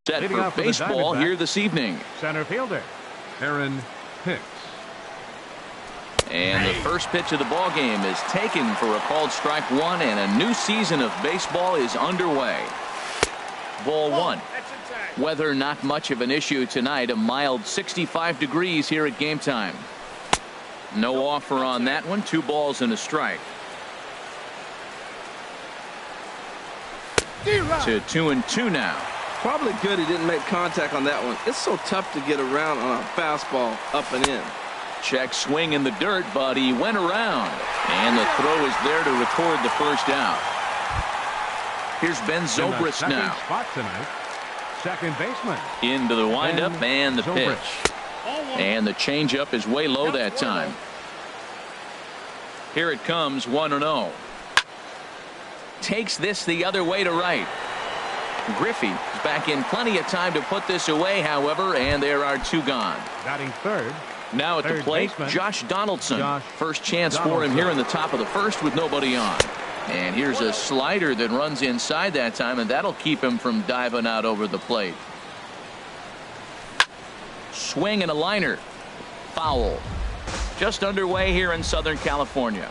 Set for baseball here this evening. Center fielder, Aaron Hicks. And the first pitch of the ball game is taken for a called strike one, and a new season of baseball is underway. Ball one. Weather not much of an issue tonight. A mild 65 degrees here at game time. No offer on that one. 2 balls and a strike. To 2-2 now. Probably good he didn't make contact on that one. It's so tough to get around on a fastball up and in. Check swing in the dirt, but he went around. And the throw is there to record the first out. Here's Ben Zobrist now. Spot tonight, second baseman. Into the windup and the pitch. And the changeup is way low that time. Here it comes, 1-0. Takes this the other way to right. Griffey is back in plenty of time to put this away, however, and there are 2 gone. Batting third. Now at the plate, Josh Donaldson. First chance for him here in the top of the first with nobody on. And here's a slider that runs inside that time, and that'll keep him from diving out over the plate. Swing and a liner. Foul. Just underway here in Southern California.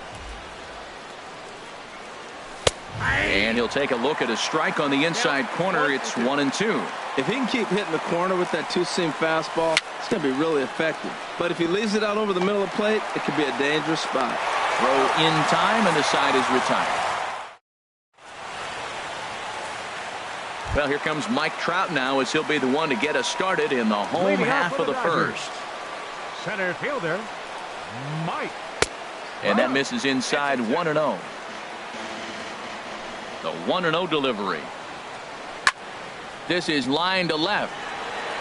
And he'll take a look at a strike on the inside corner. It's 1-2. If he can keep hitting the corner with that 2-seam fastball, it's going to be really effective. But if he leaves it out over the middle of the plate, it could be a dangerous spot. Throw in time, and the side is retired. Well, here comes Mike Trout now, as he'll be the one to get us started in the home half of the first. Center fielder, Mike. And that misses inside, 1-0. The 1-0 delivery. This is line to left.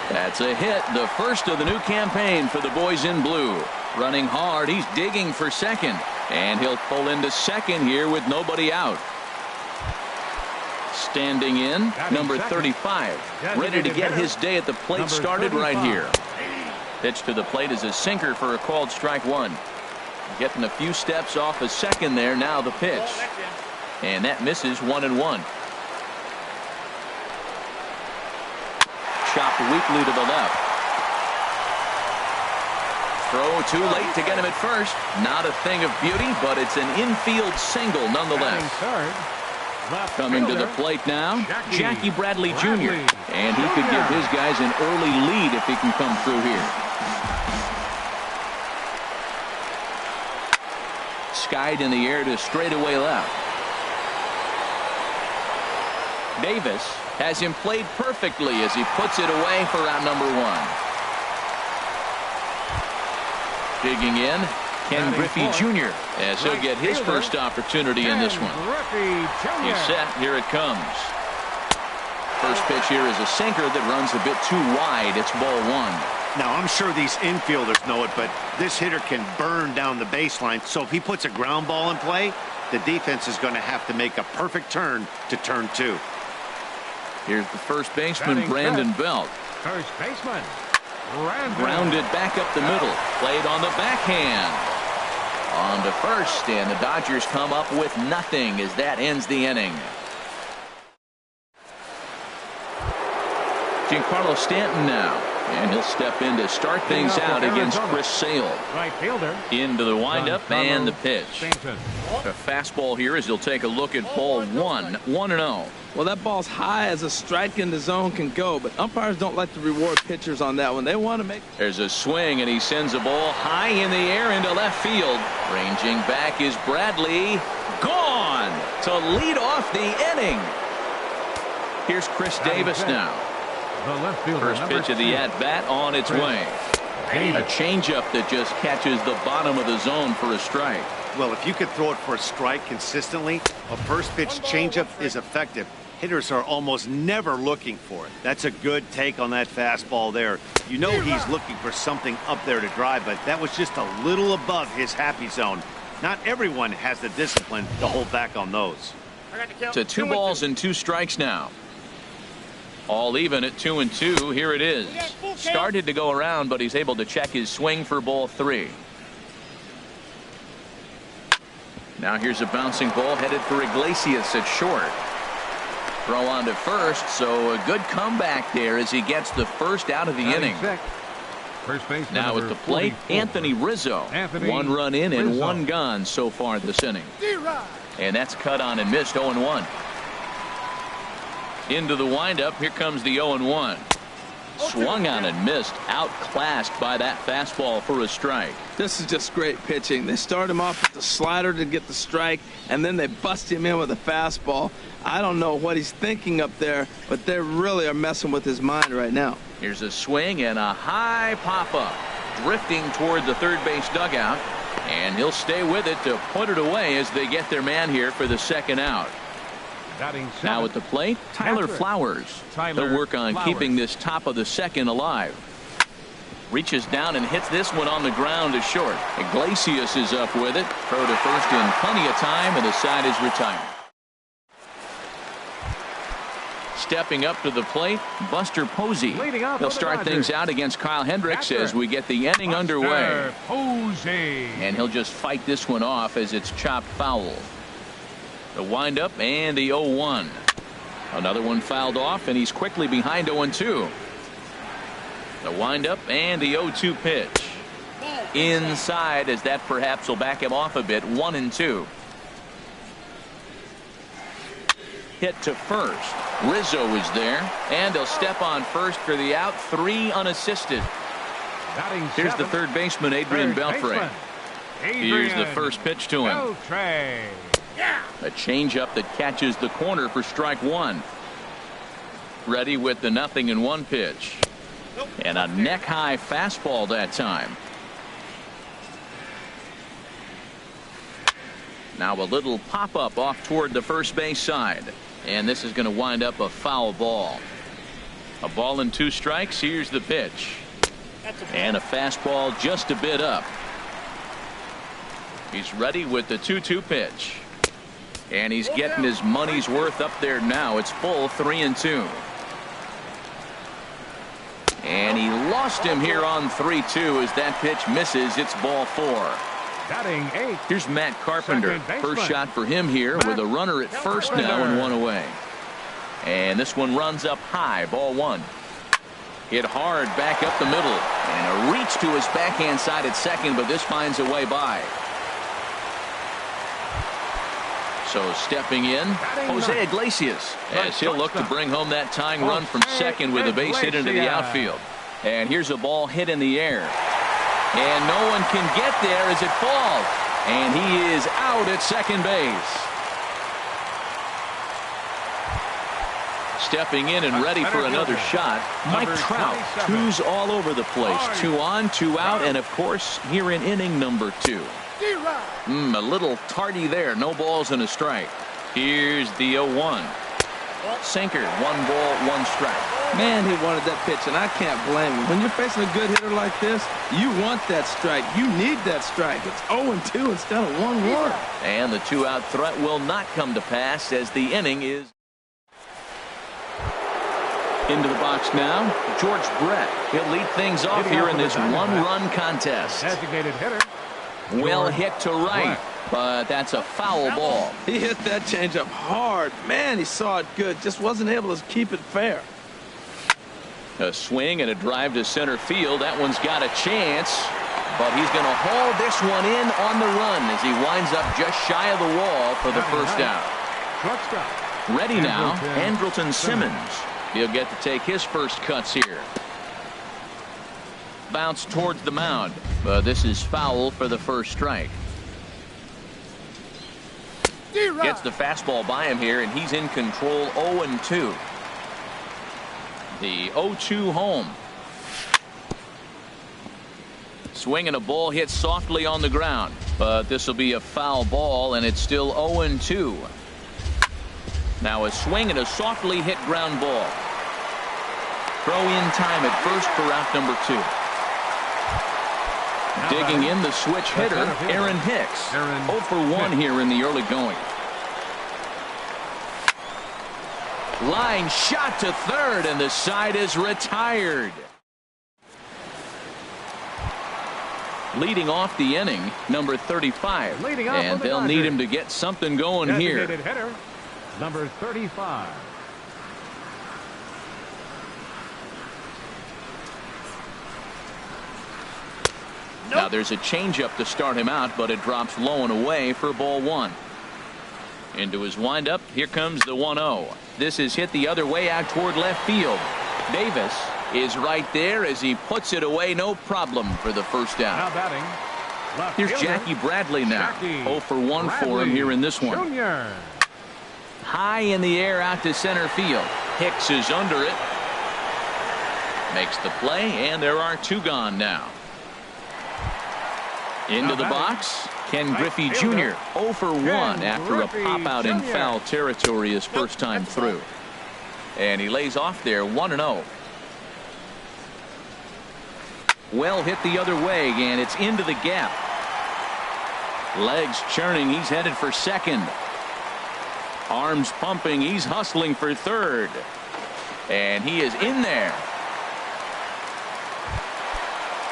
That's a hit, the first of the new campaign for the boys in blue. Running hard, he's digging for second, and he'll pull into second here with nobody out. Standing in, number 35, ready to get his day at the plate started right here. Pitch to the plate is a sinker for a called strike one. Getting a few steps off a second there. Now the pitch, and that misses, 1-1. Chopped weakly to the left. Throw too late to get him at first. Not a thing of beauty, but it's an infield single nonetheless. Coming to the plate now, Jackie Bradley Jr. And he could give his guys an early lead if he can come through here. Skied in the air to straightaway left. Davis has him played perfectly as he puts it away for out number 1. Digging in, Ken Griffey Jr. as he'll get his first opportunity in this one. He's set. Here it comes. First pitch here is a sinker that runs a bit too wide. It's ball 1. Now, I'm sure these infielders know it, but this hitter can burn down the baseline. So if he puts a ground ball in play, the defense is going to have to make a perfect turn to turn 2. Here's the first baseman, Brandon Belt. First baseman, grounded back up the middle. Played on the backhand. On to first, and the Dodgers come up with nothing as that ends the inning. Giancarlo Stanton now, and he'll step in to start things out against Chris Sale. Right fielder. Into the windup and the pitch. A fastball here as he'll take a look at ball 1. 1-0. Well, that ball's high as a strike in the zone can go, but umpires don't like to reward pitchers on that one. They want to make. There's a swing, and he sends a ball high in the air into left field. Ranging back is Bradley. Gone to lead off the inning. Here's Chris Davis now. First pitch of the at-bat on its way. A changeup that just catches the bottom of the zone for a strike. Well, if you could throw it for a strike consistently, a first pitch changeup is effective. Hitters are almost never looking for it. That's a good take on that fastball there. You know he's looking for something up there to drive, but that was just a little above his happy zone. Not everyone has the discipline to hold back on those. To 2 balls and 2 strikes now. All even at 2-2. Here it is. Started to go around, but he's able to check his swing for ball 3. Now here's a bouncing ball headed for Iglesias at short. Throw on to first, so a good comeback there as he gets the first out of the inning. First baseman Now at the plate, 44. Anthony Rizzo. One run in and one gone so far this inning. And that's cut on and missed. 0-1. Into the windup. Here comes the 0-1. Swung on and missed. Outclassed by that fastball for a strike. This is just great pitching. They start him off with the slider to get the strike, and then they bust him in with a fastball. I don't know what he's thinking up there, but they really are messing with his mind right now. Here's a swing and a high pop-up. Drifting toward the third base dugout. And he'll stay with it to put it away as they get their man here for the second out. Now at the plate, Tyler Flowers. They'll work on keeping this top of the second alive. Reaches down and hits this one on the ground to short. Iglesias is up with it. Throw to first in plenty of time, and the side is retired. Stepping up to the plate, Buster Posey. He'll start things out against Kyle Hendricks as we get the inning underway. And he'll just fight this one off as it's chopped foul. The windup and the 0-1. Another one fouled off, and he's quickly behind 0-2. The windup and the 0-2 pitch. Inside, as that perhaps will back him off a bit. 1-2. Hit to first. Rizzo is there, and he'll step on first for the out. 3 unassisted. Here's the third baseman, Adrian Beltre. Here's the first pitch to him. A changeup that catches the corner for strike 1. Ready with the 0-1 pitch. And a neck-high fastball that time. Now a little pop-up off toward the first base side. And this is going to wind up a foul ball. A ball and 2 strikes. Here's the pitch. And a fastball just a bit up. He's ready with the 2-2 pitch. And he's getting his money's worth up there now. It's full 3-2. And he lost him here on 3-2 as that pitch misses. It's ball 4. Here's Matt Carpenter. First shot for him here with a runner at first now and 1 away. And this one runs up high. Ball 1. Hit hard back up the middle. And a reach to his backhand side at second, but this finds a way by. So stepping in, Jose Iglesias, as he'll look to bring home that tying run from second with a base hit into the outfield. And here's a ball hit in the air. And no one can get there as it falls. And he is out at second base. Stepping in and ready for another shot, Mike Trout. 2's all over the place. 2 on, 2 out, and of course here in inning number 2. A little tardy there. No balls and a strike. Here's the 0-1. Sinker. 1 ball, 1 strike. Man, he wanted that pitch, and I can't blame him. When you're facing a good hitter like this, you want that strike. You need that strike. It's 0-2 instead of 1-1. And the 2-out threat will not come to pass as the inning is. Into the box now, George Brett. He'll lead things off here in this 1-run contest. Designated hitter. Well hit to right, but that's a foul ball. He hit that changeup hard. Man, he saw it good. Just wasn't able to keep it fair. A swing and a drive to center field. That one's got a chance, but he's going to haul this one in on the run as he winds up just shy of the wall for the first out. Ready now, Andrelton Simmons. He'll get to take his first cuts here. Bounce towards the mound, but this is foul for the first strike. Gets the fastball by him here, and he's in control. 0-2. The 0-2 home. Swing and a ball hit softly on the ground, but this will be a foul ball, and it's still 0-2. Now a swing and a softly hit ground ball. Throw in time at first for out number 2. Digging in the switch hitter, Aaron Hicks. 0 for 1 here in the early going. Line shot to third, and the side is retired. Leading off the inning, number 35. Leading off and they'll need him to get something going here. Hitter, number 35. Now there's a changeup to start him out, but it drops low and away for ball one. Into his windup. Here comes the 1-0. This is hit the other way out toward left field. Davis is right there as he puts it away. No problem for the first Now out. batting. Left Here's fielder, Jackie Bradley now. Jackie 0 for 1 for him here in this one. Jr. High in the air out to center field. Hicks is under it. Makes the play, and there are two gone now. Into the box. Ken Griffey Jr. 0 for 1 after a pop out in foul territory his first time through. And he lays off there 1-0. Well hit the other way, and it's into the gap. Legs churning. He's headed for second. Arms pumping. He's hustling for third. And he is in there.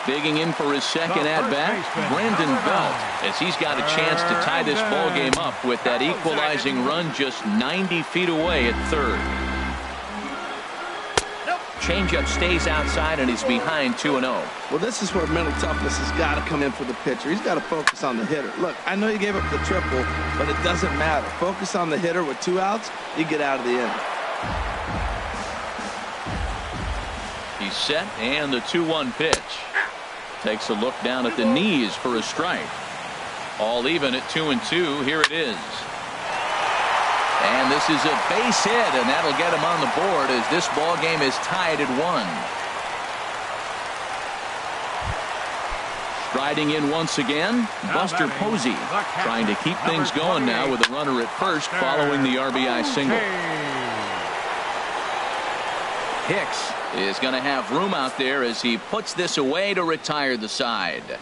Digging in for his second at-bat, Brandon Belt, as he's got a chance to tie this ball game up with that equalizing run just 90 feet away at third. Changeup stays outside, and he's behind 2-0. Well, this is where mental toughness has got to come in for the pitcher. He's got to focus on the hitter. Look, I know you gave up the triple, but it doesn't matter. Focus on the hitter. With 2 outs, you get out of the inning. He's set, and the 2-1 pitch. Takes a look down at the knees for a strike. All even at 2-2. Here it is. And this is a base hit, and that'll get him on the board as this ball game is tied at 1. Striding in once again, Buster Posey, trying to keep things going now with a runner at first following the RBI single. Hicks is going to have room out there as he puts this away to retire the side.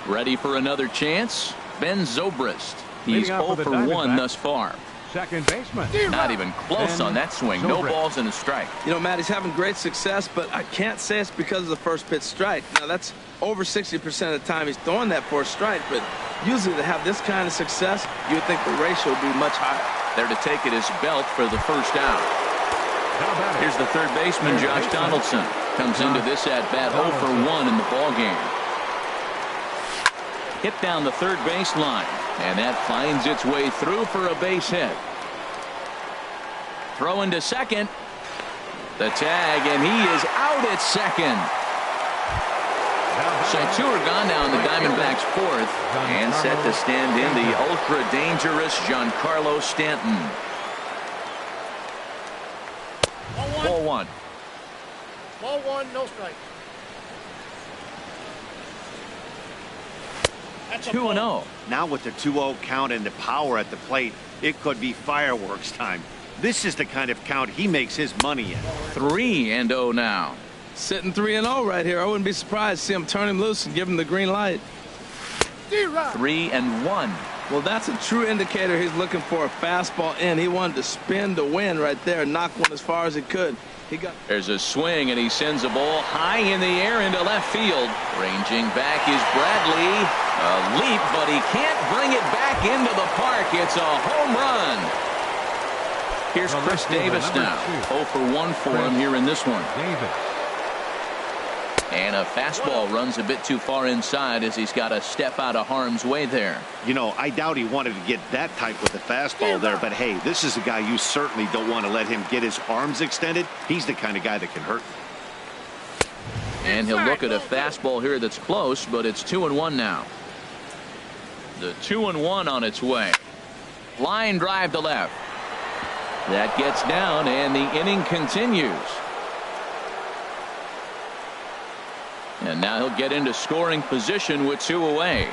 Ready for another chance? Ben Zobrist. He's 0 for 1 thus far. Second baseman. Not even close on that swing. No balls and a strike. You know, Matt, he's having great success, but I can't say it's because of the first pitch strike. Now, that's over 60% of the time he's throwing that for a strike, but usually to have this kind of success, you would think the ratio would be much higher. There to take it is Belt for the first out. Here's the third baseman, Josh Donaldson. Comes into this at-bat 0 for 1 in the ballgame. Hit down the third baseline, and that finds its way through for a base hit. Throw into second. The tag, and he is out at second. So 2 are gone now in the Diamondbacks' fourth, and set to stand in the ultra-dangerous Giancarlo Stanton. Ball one. Ball 1, no strike. 2-0. Now with the 2-0 count and the power at the plate, it could be fireworks time. This is the kind of count he makes his money in. 3-0 now. Sitting 3-0 right here. I wouldn't be surprised to see him turn him loose and give him the green light. 3-1. Well, that's a true indicator he's looking for a fastball in. He wanted to spin to win right there, knock one as far as he could. There's a swing, and he sends a ball high in the air into left field. Ranging back is Bradley. A leap, but he can't bring it back into the park. It's a home run. Here's Chris Davis now. 0 for 1 for him here in this one. And a fastball runs a bit too far inside as he's got to step out of harm's way there. You know, I doubt he wanted to get that type with the fastball there, but hey, this is a guy you certainly don't want to let him get his arms extended. He's the kind of guy that can hurt. And he'll look at a fastball here that's close, but it's 2-1 now. The 2-1 on its way. Line drive to left. That gets down, and the inning continues. And now he'll get into scoring position with 2 away.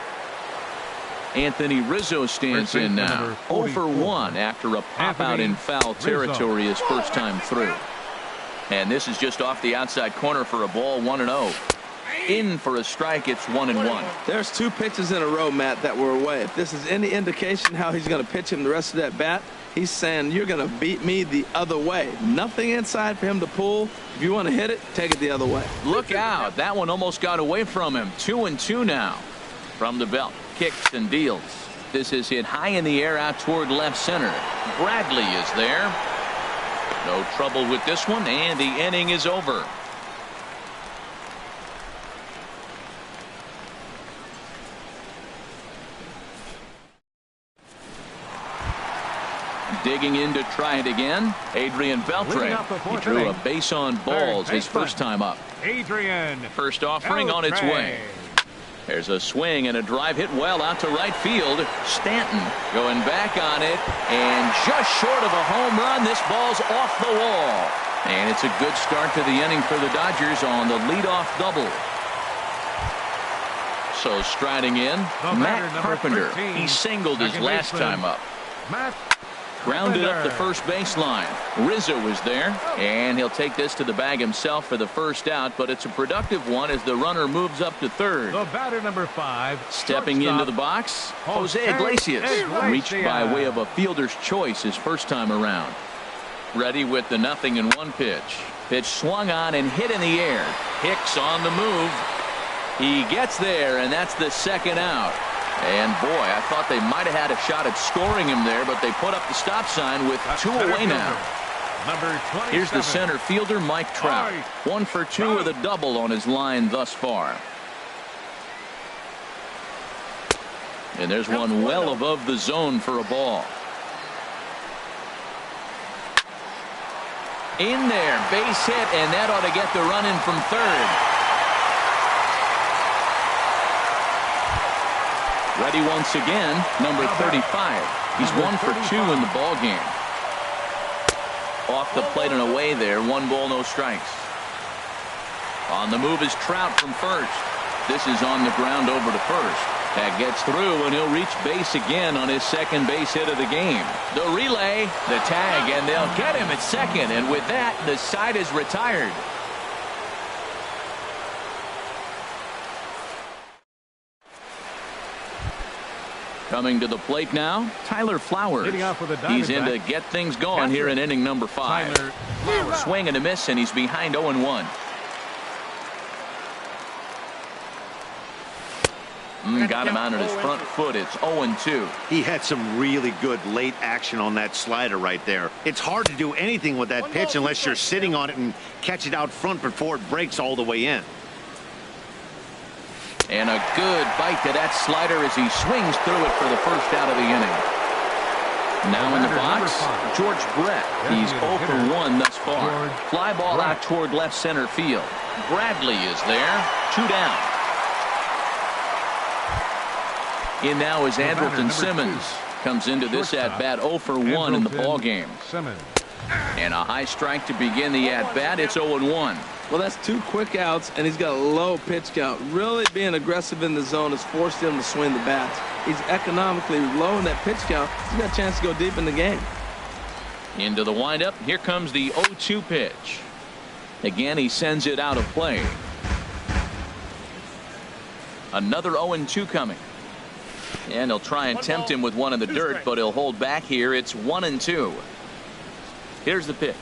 Anthony Rizzo stands in now. 0 for 1 after a pop out in foul territory his first time through. And this is just off the outside corner for a ball, 1-0. In for a strike, it's 1-1. There's 2 pitches in a row, Matt, that were away. If this is any indication how he's going to pitch him the rest of that bat, he's saying you're going to beat me the other way. Nothing inside for him to pull. If you want to hit it, take it the other way. Look out. That one almost got away from him. 2-2 now. From the belt. Kicks and deals. This is hit high in the air out toward left center. Bradley is there. No trouble with this one, and the inning is over. Digging in to try it again, Adrian Beltre. He drew a base on balls his first time up. Adrian. First offering on its way. There's a swing and a drive hit well out to right field. Stanton going back on it, and just short of a home run. This ball's off the wall. And it's a good start to the inning for the Dodgers on the leadoff double. So striding in, Matt Carpenter. He singled his last time up. Matt Grounded up the first baseline. Rizzo is there, and he'll take this to the bag himself for the first out, but it's a productive one as the runner moves up to third. The batter, number 5. Stepping into the box, Jose Iglesias. Reached by way of a fielder's choice his first time around. Ready with the 0-1 pitch. Pitch swung on and hit in the air. Hicks on the move. He gets there, and that's the second out. And boy, I thought they might have had a shot at scoring him there, but they put up the stop sign with 2 away now. Here's the center fielder, Mike Trout. 1 for 2 with a double on his line thus far. And there's one well above the zone for a ball. In there, base hit, and that ought to get the run in from third. Ready once again, number 35. He's 1 for 2 in the ball game. Off the plate and away there. 1 ball, no strikes. On the move is Trout from first. This is on the ground over to first. That gets through, and he'll reach base again on his second base hit of the game. The relay, the tag, and they'll get him at second. And with that, the side is retired. Coming to the plate now, Tyler Flowers. He's in to get things going here in inning number 5. Swing and a miss, and he's behind 0-1. Got him out on his front foot. It's 0-2. He had some really good late action on that slider right there. It's hard to do anything with that pitch unless you're sitting on it and catch it out front before it breaks all the way in. And a good bite to that slider as he swings through it for the first out of the inning. Now in the box, George Brett. He's 0 for 1 thus far. Fly ball out toward left center field. Bradley is there. 2 down. In now is Andrelton Simmons. Comes into this at-bat 0 for 1 in the ball game. And a high strike to begin the at-bat. It's 0-1. Well, that's 2 quick outs, and he's got a low pitch count. Really being aggressive in the zone has forced him to swing the bats. He's economically low in that pitch count. He's got a chance to go deep in the game. Into the windup. Here comes the 0-2 pitch. Again, he sends it out of play. Another 0-2 coming. And he'll try and tempt him with one in the dirt, but he'll hold back here. It's 1-2. Here's the pitch.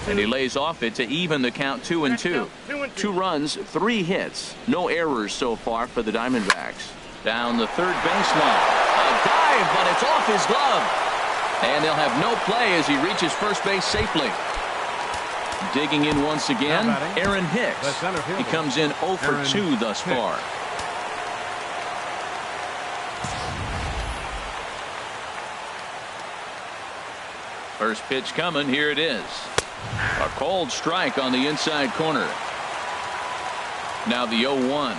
And he lays off it to even the count 2-2. 2 runs, 3 hits. No errors so far for the Diamondbacks. Down the third baseline. A dive, but it's off his glove. And they'll have no play as he reaches first base safely. Digging in once again, Aaron Hicks. He comes in 0 for 2 thus far. First pitch coming. Here it is. A cold strike on the inside corner. Now the 0-1.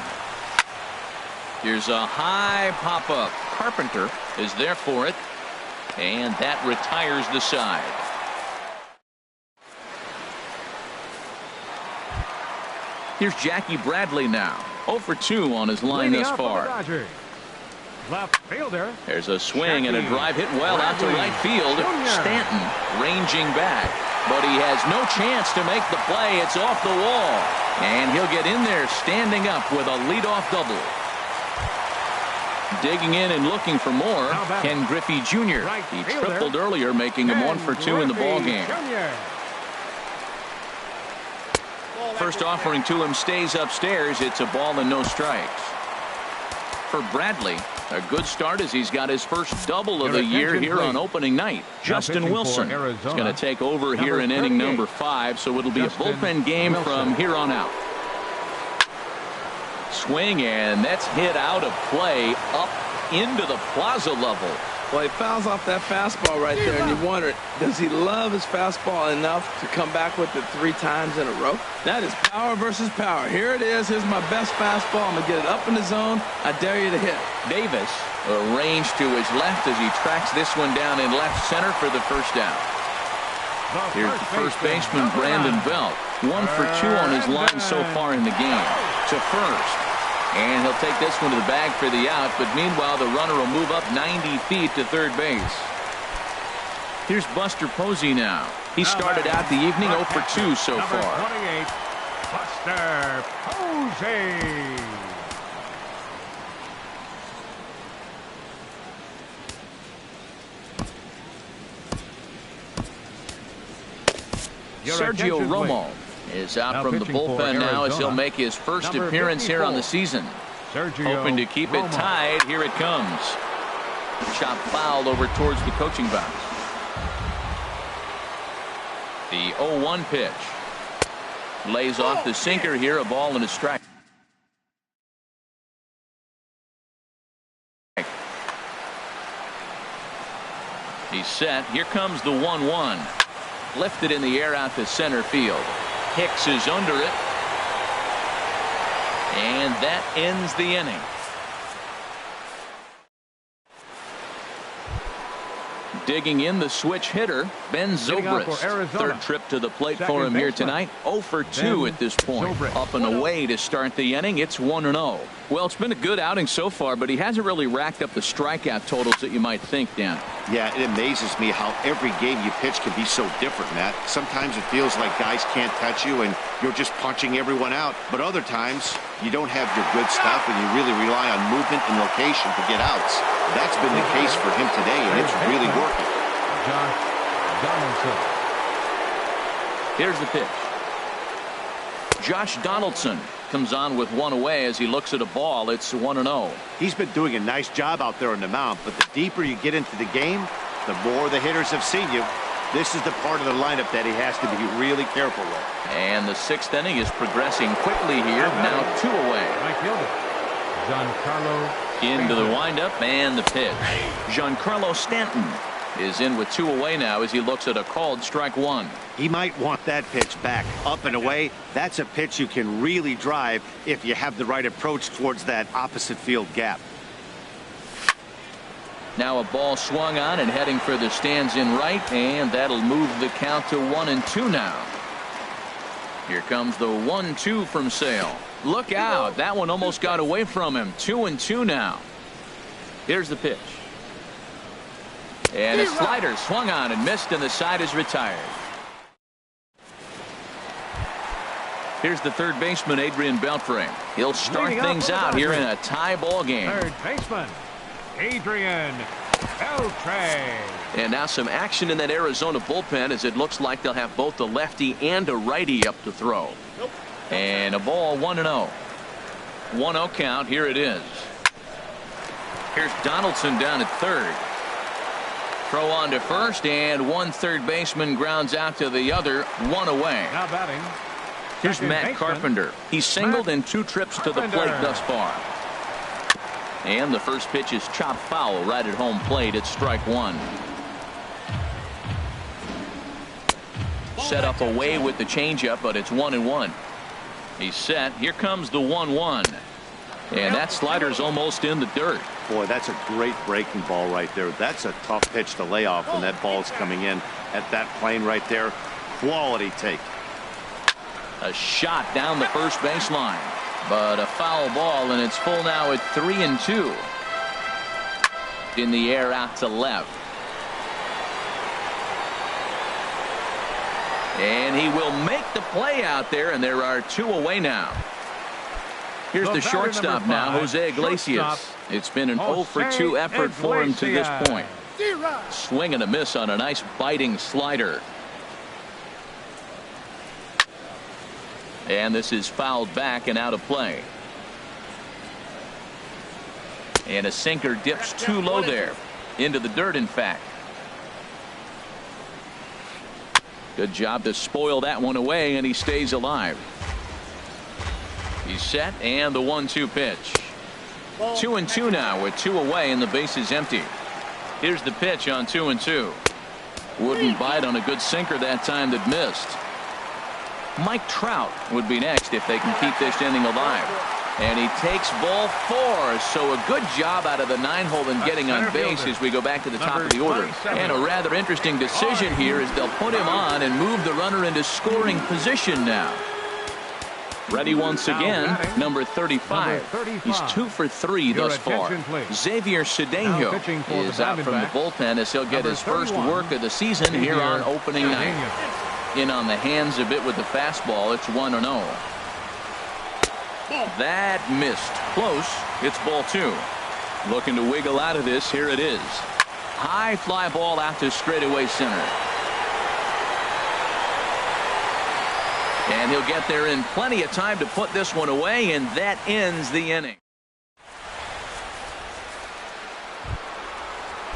Here's a high pop-up. Carpenter is there for it. And that retires the side. Here's Jackie Bradley now. 0 for 2 on his line thus far. Left fielder. There's a swing and a drive hit well out to right field. Stanton ranging back, but he has no chance to make the play. It's off the wall, and he'll get in there standing up with a leadoff double. Digging in and looking for more, Ken Griffey Jr. He tripled earlier, making him 1 for 2 in the ball game. First offering to him stays upstairs. It's a ball and no strikes. For Bradley, A good start as he's got his first double of the year here on opening night. Justin Wilson is going to take over here in inning number 5, so it'll be a bullpen game from here on out. Swing, and that's hit out of play up into the plaza level. Well, he fouls off that fastball right there, and you wonder, does he love his fastball enough to come back with it 3 times in a row? That is power versus power. Here it is. Here's my best fastball. I'm going to get it up in the zone. I dare you to hit. Davis arranged to his left as he tracks this one down in left center for the first down. Here's the first baseman, Brandon Belt. 1 for 2 on his line so far in the game. To first. And he'll take this one to the bag for the out, but meanwhile the runner will move up 90 feet to third base. Here's Buster Posey now. He started out the evening 0 for 2 so far. 28, Buster Posey. Sergio Romo is out from the bullpen now as he'll make his first appearance here on the season. Hoping to keep it tied. Here it comes. Chop foul over towards the coaching box. The 0-1 pitch. Lays off the sinker here. A ball and a strike. He's set. Here comes the 1-1. Lifted in the air out to center field. Hicks is under it. And that ends the inning. Digging in the switch hitter, Ben Zobrist. Third trip to the plate for him here tonight. 0 for 2 at this point. Up and away to start the inning. It's 1-0. Well, it's been a good outing so far, but he hasn't really racked up the strikeout totals that you might think, Dan. Yeah, it amazes me how every game you pitch can be so different, Matt. Sometimes it feels like guys can't touch you and you're just punching everyone out. But other times you don't have your good stuff and you really rely on movement and location to get outs. That's been the case for him today, and it's really working. Here's the pitch. Josh Donaldson comes on with 1 away as he looks at a ball. It's 1-0. He's been doing a nice job out there on the mound, but the deeper you get into the game, the more the hitters have seen you. This is the part of the lineup that he has to be really careful with. And the 6th inning is progressing quickly here. Now 2 away. Into the windup and the pitch. Giancarlo Stanton is in with 2 away now as he looks at a called strike 1. He might want that pitch back. Up and away, that's a pitch you can really drive if you have the right approach towards that opposite field gap. Now a ball swung on and heading for the stands in right, and that'll move the count to 1-2 now. Here comes the 1-2 from Sale. Look out. That one almost got away from him. 2-2 now. Here's the pitch. And a slider swung on and missed, and the side is retired. Here's the third baseman, Adrian Beltre. He'll start things out here in a tie ball game. Third baseman, Adrian Beltre. And now some action in that Arizona bullpen as it looks like they'll have both a lefty and a righty up to throw. And a ball, 1-0. 1-0 count. Here it is. Here's Donaldson down at third. Throw on to first, and one third baseman grounds out to the other. 1 away. Now batting. Here's Matt Carpenter. He's singled in 2 trips to the plate thus far. And the first pitch is chopped foul right at home plate. It's strike 1. Set up away with the changeup, but it's 1-1. He's set. Here comes the 1-1. And that slider's almost in the dirt. Boy, that's a great breaking ball right there. That's a tough pitch to lay off when that ball's coming in at that plane right there. Quality take. A shot down the first baseline, but a foul ball, and it's full now at 3-2. In the air out to left. And he will make the play out there, and there are 2 away now. Here's the shortstop now, Jose Iglesias. It's been an 0 for 2 effort for him to this point. Swing and a miss on a nice biting slider. And this is fouled back and out of play. And a sinker dips too low there. Into the dirt, in fact. Good job to spoil that one away, and he stays alive. He's set, and the 1-2 pitch. 2-2 now with 2 away, and the base is empty. Here's the pitch on 2-2. Wouldn't bite on a good sinker that time that missed. Mike Trout would be next if they can keep this inning alive. And he takes ball 4. So a good job out of the 9-hole in getting on base as we go back to the top of the order. And a rather interesting decision here is they'll put him on and move the runner into scoring position now. Ready once again, number 35. He's 2 for 3 thus far. Xavier Cedeno is out from the bullpen as he'll get his first work of the season here on opening night. In on the hands a bit with the fastball. It's 1-0. That missed. Close. It's ball 2. Looking to wiggle out of this. Here it is. High fly ball out to straightaway center. And he'll get there in plenty of time to put this one away, and that ends the inning.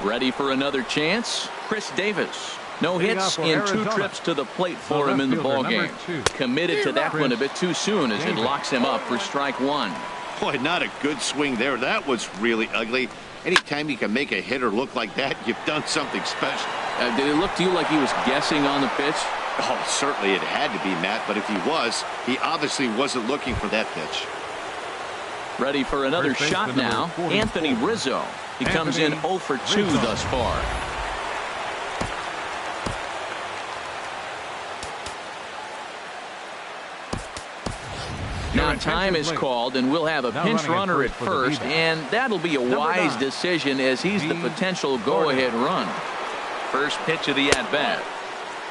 Ready for another chance? Chris Davis. No hits in 2 trips to the plate for him in the ballgame. Committed to that one a bit too soon as it locks him up for strike 1. Boy, not a good swing there. That was really ugly. Anytime you can make a hitter look like that, you've done something special. Did it look to you like he was guessing on the pitch? Oh, certainly it had to be, Matt, but if he was, he obviously wasn't looking for that pitch. Ready for another shot now. Anthony Rizzo. He comes in 0 for 2 thus far. Now time is called, and we'll have a pinch runner at first, and that'll be a wise decision as he's the potential go-ahead run. First pitch of the at-bat.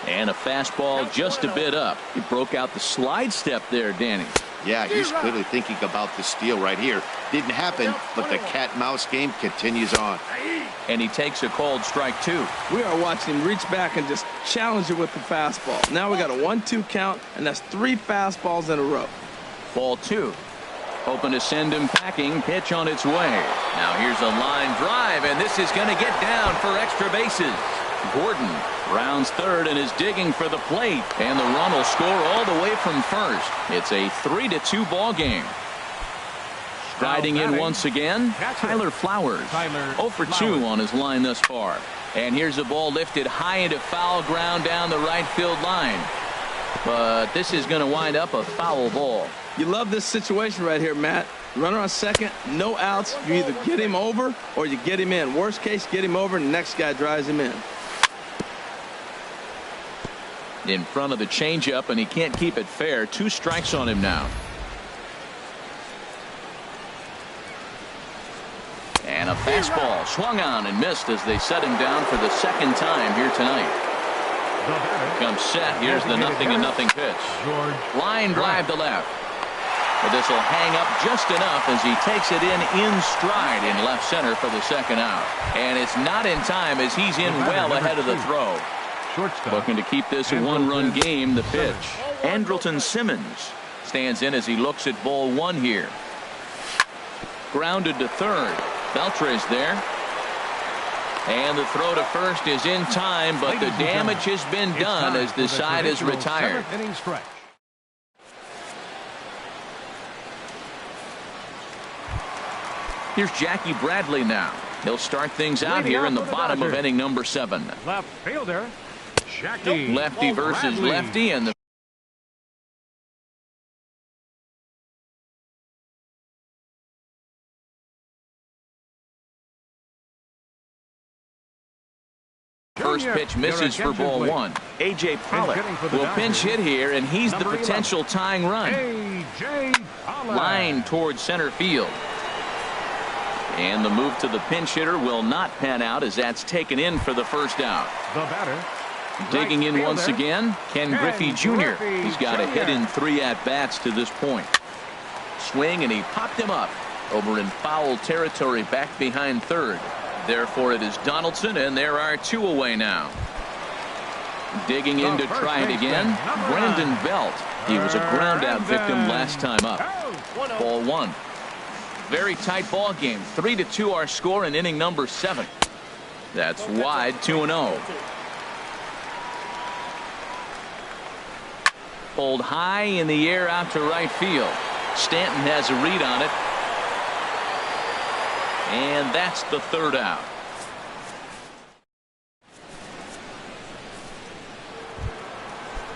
And a fastball just a bit up. He broke out the slide step there, Danny. Yeah, he's clearly thinking about the steal right here. Didn't happen, but the cat-mouse game continues on. And he takes a called strike 2. We are watching him reach back and just challenge it with the fastball. Now we got a 1-2 count, and that's 3 fastballs in a row. Ball 2. Hoping to send him packing. Pitch on its way. Now here's a line drive, and this is going to get down for extra bases. Gordon rounds third and is digging for the plate, and the run will score all the way from first. It's a 3-2 ball game. Riding in once again, Tyler Flowers. 0 for 2 on his line thus far. And here's a ball lifted high into foul ground down the right field line. But this is going to wind up a foul ball. You love this situation right here, Matt. Runner on second, no outs. You either get him over or you get him in. Worst case, get him over and the next guy drives him in. In front of the changeup, and he can't keep it fair. 2 strikes on him now. And a fastball swung on and missed as they set him down for the second time here tonight. Comes set. Here's the 0-0 pitch. Line drive to left. But this will hang up just enough as he takes it in stride in left center for the second out. And it's not in time as he's in well ahead of the throw. Looking to keep this a 1-run game. The pitch. Andrelton Simmons stands in as he looks at ball 1 here. Grounded to third. Beltre's there. And the throw to first is in time, but the damage has been done as the side is retired. Here's Jackie Bradley now. He'll start things out here in the bottom of inning number 7. Left fielder, Jackie. Lefty versus lefty, and the first pitch misses for ball 1. A.J. Pollock will pinch hit here, and he's the potential tying run. Line towards center field. And the move to the pinch hitter will not pan out as that's taken in for the first out. The batter. Digging in once again, Ken Griffey Jr. He's got a hit in 3 at-bats to this point. Swing, and he popped him up over in foul territory back behind third. Therefore, it is Donaldson, and there are 2 away now. Digging in to try it again, Brandon Belt. He was a ground-out victim last time up. Ball 1. Very tight ball game. 3-2 our score in inning number 7. That's wide, 2-0. Pulled high in the air out to right field. Stanton has a read on it. And that's the 3rd out.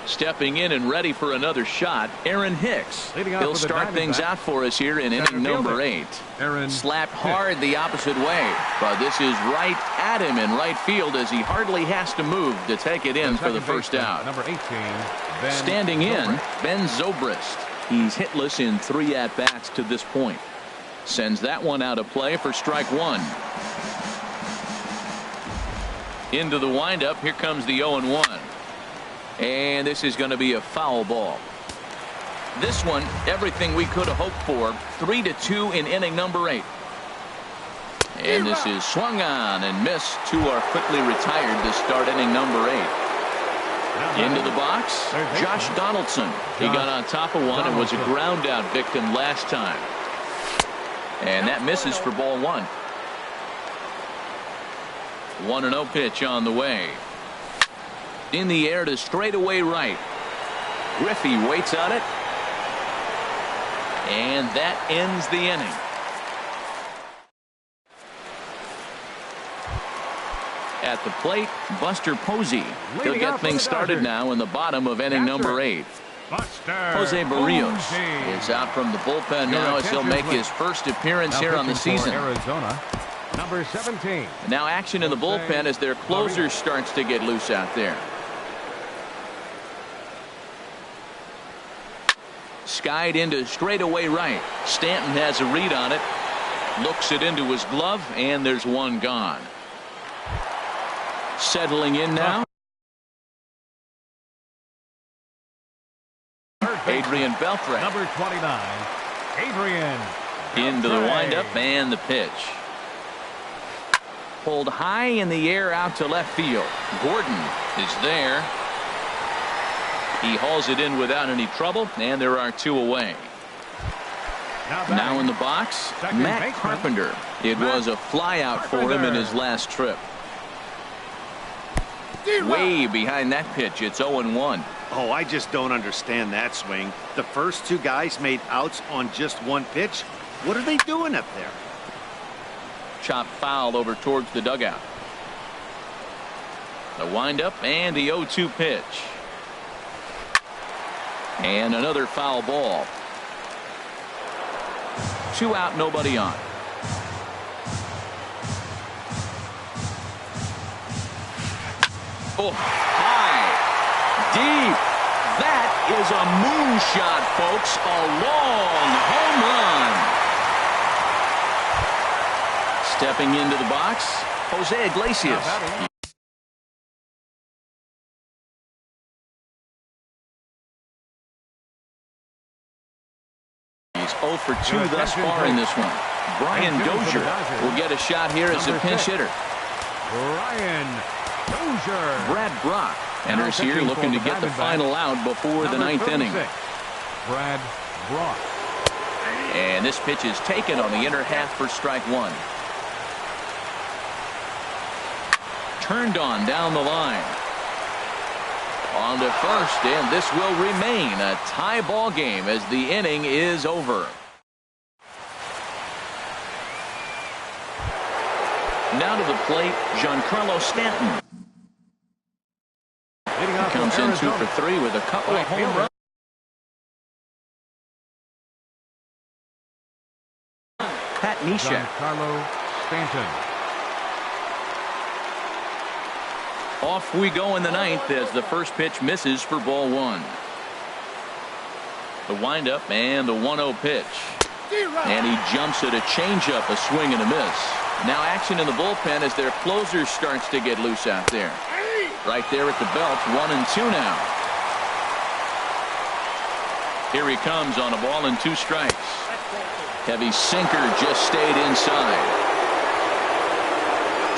Stepping in and ready for another shot, Aaron Hicks. He'll start things out for us here in inning number 8. Slapped hard the opposite way, but this is right at him in right field as he hardly has to move to take it in for the first out. Number 18, standing in, Ben Zobrist. He's hitless in 3 at-bats to this point. Sends that one out of play for strike 1. Into the windup. Here comes the 0-1. And this is going to be a foul ball. This one, everything we could have hoped for. 3-2 in inning number 8. And this is swung on and missed. 2 are quickly retired to start inning number 8. Into the box, Josh Donaldson. He got on top of one and was a ground out victim last time. And that misses for ball 1. 1-0 pitch on the way. In the air to straightaway right. Griffey waits on it. And that ends the inning. At the plate, Buster Posey. He'll get things started now in the bottom of inning number 8. Jose Barrios is out from the bullpen now as he'll make his first appearance here on the season. Arizona, number 17. Now action in the bullpen as their closer starts to get loose out there. Skied into straightaway right. Stanton has a read on it. Looks it into his glove, and there's one gone. Settling in now. Adrian Beltre. Number 29, Adrian. Into the windup and the pitch. Pulled high in the air out to left field. Gordon is there. He hauls it in without any trouble, and there are 2 away. Now in the box, Matt Carpenter. It was a flyout for him in his last trip. Way behind that pitch. It's 0-1. Oh, I just don't understand that swing. The first 2 guys made outs on just 1 pitch. What are they doing up there? Chop foul over towards the dugout. The windup and the 0-2 pitch. And another foul ball. 2 out, nobody on. Oh, high, deep. That is a moonshot, folks. A long home run. Stepping into the box, Jose Iglesias. He's 0 for 2 thus far in this one. Brian Dozier will get a shot here as a pinch hitter. Brian Dozier. Brad Brock enters here looking to get the final out before the 9th inning. Brad Brock. And this pitch is taken on the inner half for strike 1. Turned on down the line. On to first, and this will remain a tie ball game as the inning is over. Now to the plate, Giancarlo Stanton. He comes in 2 for 3 with a couple of home runs. Pat Neshek. Giancarlo Stanton. Off we go in the 9th as the first pitch misses for ball 1. The windup and the 1-0 pitch. And he jumps at a changeup, a swing and a miss. Now action in the bullpen as their closer starts to get loose out there. Right there at the belt, 1-2 now. Here he comes on a ball and 2 strikes. Heavy sinker just stayed inside.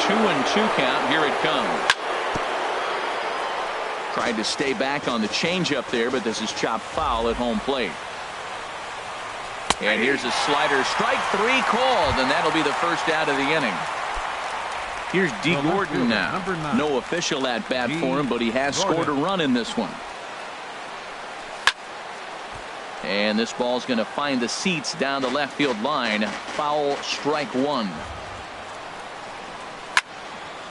2-2 count. Here it comes. Tried to stay back on the changeup there, but this is chopped foul at home plate. And here's a slider. Strike 3 called, and that'll be the first out of the inning. Here's D. Gordon now. No official at bat for him, but he has scored a run in this one. And this ball's going to find the seats down the left field line. Foul, strike 1.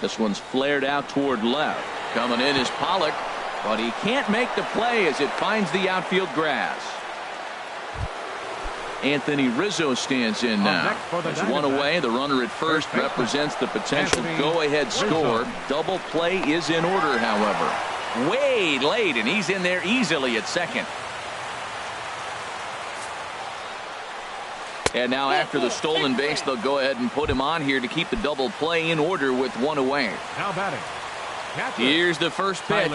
This one's flared out toward left. Coming in is Pollock, but he can't make the play as it finds the outfield grass. Anthony Rizzo stands in now. There's one away. The runner at first represents the potential go-ahead score. Double play is in order, however. Way late, and he's in there easily at second. And now after the stolen base, they'll go ahead and put him on here to keep the double play in order with one away. Now batting. Here's the first pitch.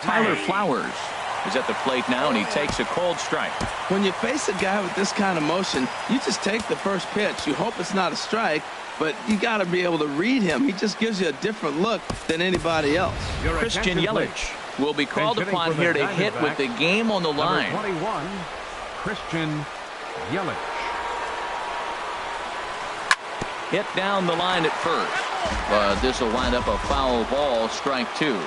Tyler Flowers is at the plate now, and he takes a cold strike. When you face a guy with this kind of motion, you just take the first pitch. You hope it's not a strike, but you got to be able to read him. He just gives you a different look than anybody else. Christian Yelich will be called upon here to hit with the game on the line. Number 21, Christian Yelich. Hit down the line at first, but this will wind up a foul ball, strike 2.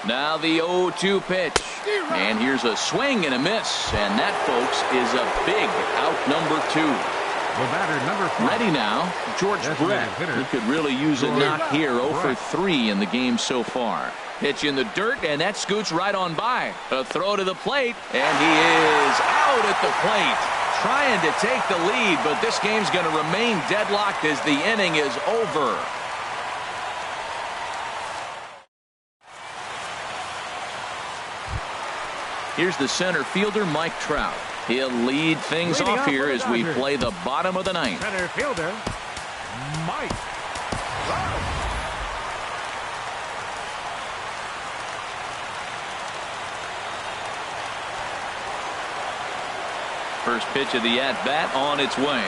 Now the 0-2 pitch, and here's a swing and a miss, and that, folks, is a big out, number 2. The batter, number 5. Ready now, George Brett. He could really use a knock here. 0 for 3 in the game so far. Pitch in the dirt, and that scoots right on by. A throw to the plate, and he is out at the plate. Trying to take the lead, but this game's going to remain deadlocked as the inning is over. Here's the center fielder, Mike Trout. He'll lead things off here as we play the bottom of the ninth. Center fielder, Mike Trout. First pitch of the at-bat on its way.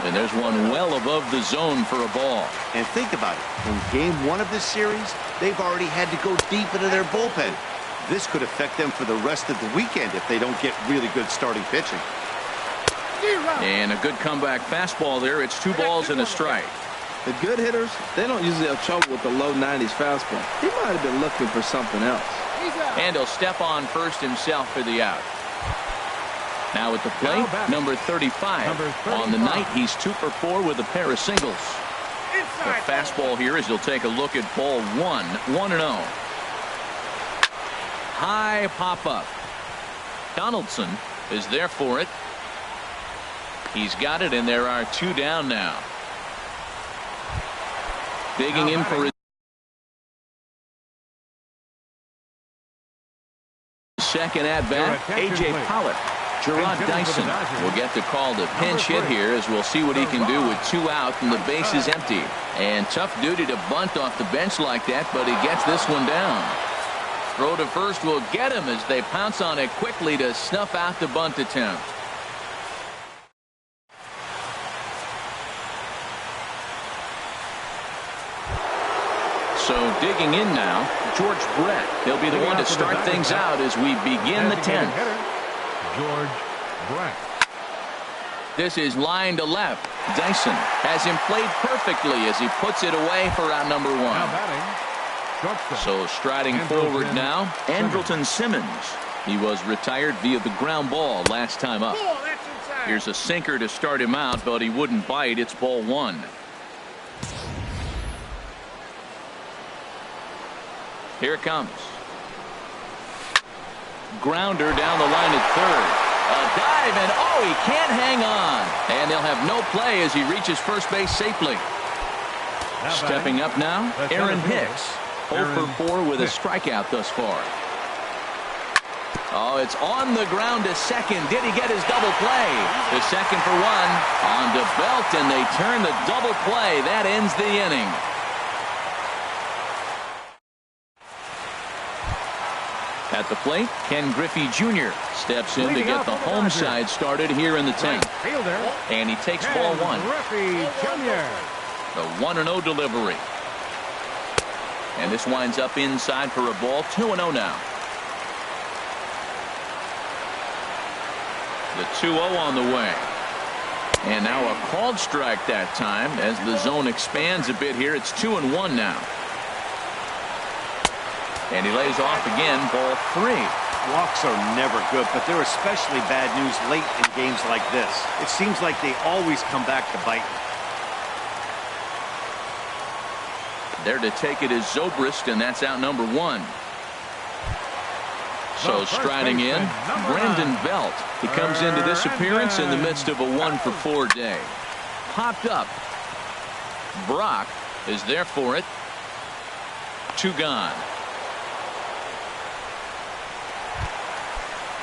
And there's one well above the zone for a ball. And think about it. In game 1 of this series, they've already had to go deep into their bullpen. This could affect them for the rest of the weekend if they don't get really good starting pitching. And a good comeback fastball there. It's 2 balls and a strike. The good hitters, they don't usually have trouble with the low 90s fastball. He might have been looking for something else. And he'll step on first himself for the out. Now at the plate, number 35. On the night, he's 2 for 4 with a pair of singles. The fastball here as he'll take a look at ball 1, 1-0. High pop-up. Donaldson is there for it. He's got it, and there are 2 down now. Digging in for his second at-bat, A.J. Pollock. Gerard Dyson will get the call to pinch hit here as we'll see what he can do with 2 out and the base is empty. And tough duty to bunt off the bench like that, but he gets this one down. Throw to first will get him as they pounce on it quickly to snuff out the bunt attempt. So digging in now, George Brett. He'll be the one to start things out as we begin the 10th. George Brett. This is line to left. Dyson has him played perfectly as he puts it away for out number 1. Now batting, shortstop. So striding forward now, Andrelton Simmons. He was retired via the ground ball last time up. Here's a sinker to start him out, but he wouldn't bite. It's ball 1. Here it comes. Grounder down the line at third. A dive, and oh, he can't hang on. And they'll have no play as he reaches first base safely. Stepping up now, Aaron Hicks. 0 for 4 with a strikeout thus far. Oh, it's on the ground to second. Did he get his double play? The second for 1 on to Belt, and they turn the double play. That ends the inning. At the plate, Ken Griffey Jr. steps in to get the home side started here in the 10th. And he takes ball 1. Griffey Jr. The 1-0 delivery. And this winds up inside for a ball. 2-0 now. The 2-0 on the way. And now a called strike that time as the zone expands a bit here. It's 2-1 now. And he lays off again, ball 3. Walks are never good, but they're especially bad news late in games like this. It seems like they always come back to bite. There to take it is Zobrist, and that's out number 1. So striding in, Brandon Belt. He comes into this appearance in the midst of a 1-for-4 day. Popped up. Brock is there for it. 2 gone.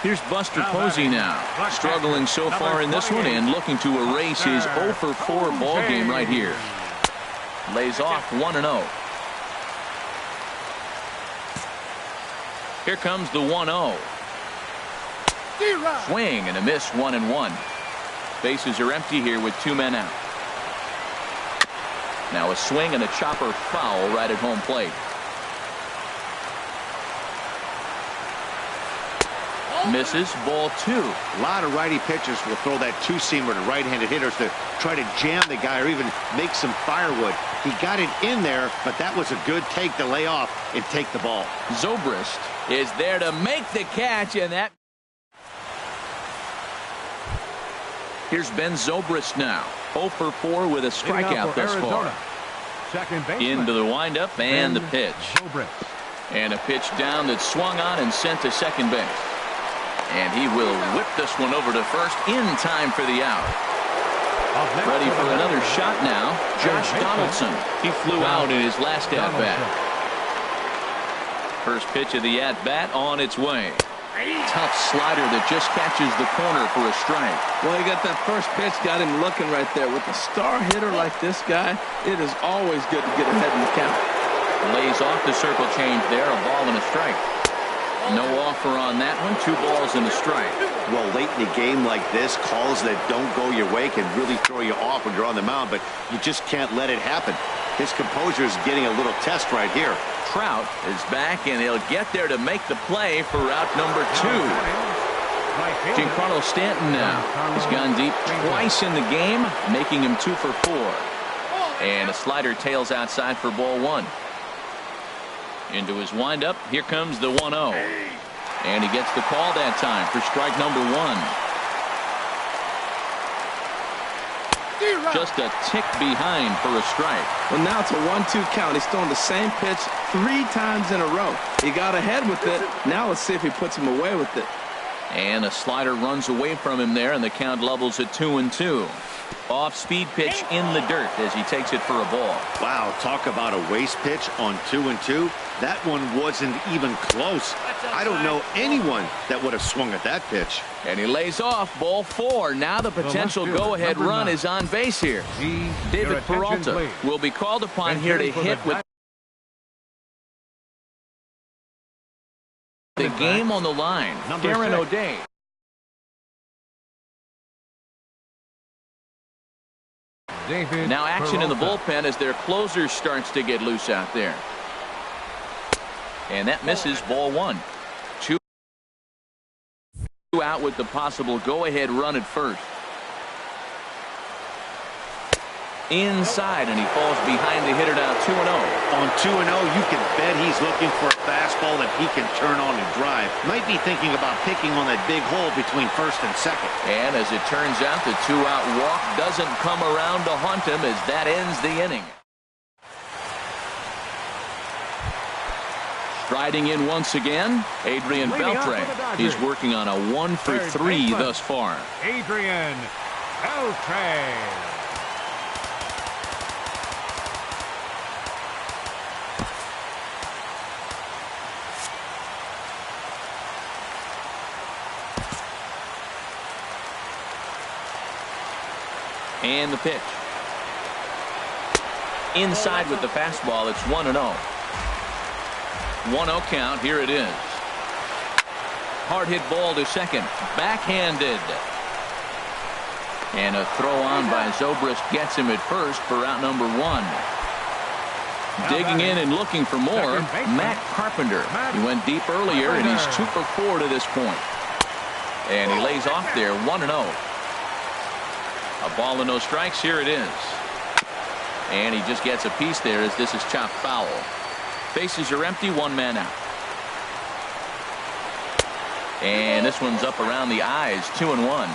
Here's Buster Posey now, struggling so far in this one and looking to erase his 0-for-4 ball game right here. Lays off 1-0. Here comes the 1-0. Swing and a miss, 1-1. Bases are empty here with 2 men out. Now a swing and a chopper foul right at home plate. Misses, ball 2. A lot of righty pitchers will throw that two-seamer to right-handed hitters to try to jam the guy or even make some firewood. He got it in there, but that was a good take to lay off and take the ball. Zobrist is there to make the catch, and that. Here's Ben Zobrist now, 0-for-4 with a strikeout thus far. Into the windup and the pitch. And a pitch down that's swung on and sent to second base. And he will whip this one over to first in time for the out. Ready for another shot now, Josh Donaldson. He flew out in his last at-bat. First pitch of the at-bat on its way. Tough slider that just catches the corner for a strike. Well, he got that first pitch, got him looking right there. With a star hitter like this guy, it is always good to get ahead in the count. Lays off the circle change there, a ball and a strike. No offer on that one, 2 balls and a strike. Well, late in a game like this, calls that don't go your way can really throw you off when you're on the mound, but you just can't let it happen. His composure is getting a little test right here. Trout is back, and he'll get there to make the play for out number 2. Giancarlo Stanton now. He's gone deep twice in the game, making him 2-for-4. And a slider tails outside for ball 1. Into his windup, here comes the 1-0. And he gets the call that time for strike number 1. Just a tick behind for a strike. Well, now it's a 1-2 count. He's throwing the same pitch 3 times in a row. He got ahead with it. Now let's see if he puts him away with it. And a slider runs away from him there, and the count levels at 2-2. Off-speed pitch in the dirt as he takes it for a ball. Wow, talk about a waste pitch on 2-2. That one wasn't even close. I don't know anyone that would have swung at that pitch. And he lays off, ball 4. Now the potential go-ahead run is on base here. David Peralta will be called upon here to hit with the game on the line. Darren O'Day. Now action in the bullpen as their closer starts to get loose out there. And that misses, ball 1. 2 out with the possible go-ahead run at first. Inside, and he falls behind the hitter now 2-0. On 2-0, you can bet he's looking for a fastball that he can turn on and drive. Might be thinking about picking on that big hole between first and second. And as it turns out, the 2-out walk doesn't come around to haunt him as that ends the inning. Striding in once again, Adrian Beltre. He's working on a 1-for-3 thus far. Adrian Beltre. And the pitch. Inside with the fastball, it's 1-0. 1-0 count, here it is. Hard hit ball to second, backhanded. And a throw on by Zobrist gets him at first for out number 1. Digging in and looking for more, Matt Carpenter. He went deep earlier, and he's 2-for-4 to this point. And he lays off there 1-0. A ball and no strikes. Here it is. And he just gets a piece there as this is chopped foul. Bases are empty, one man out. And this one's up around the eyes, 2-1.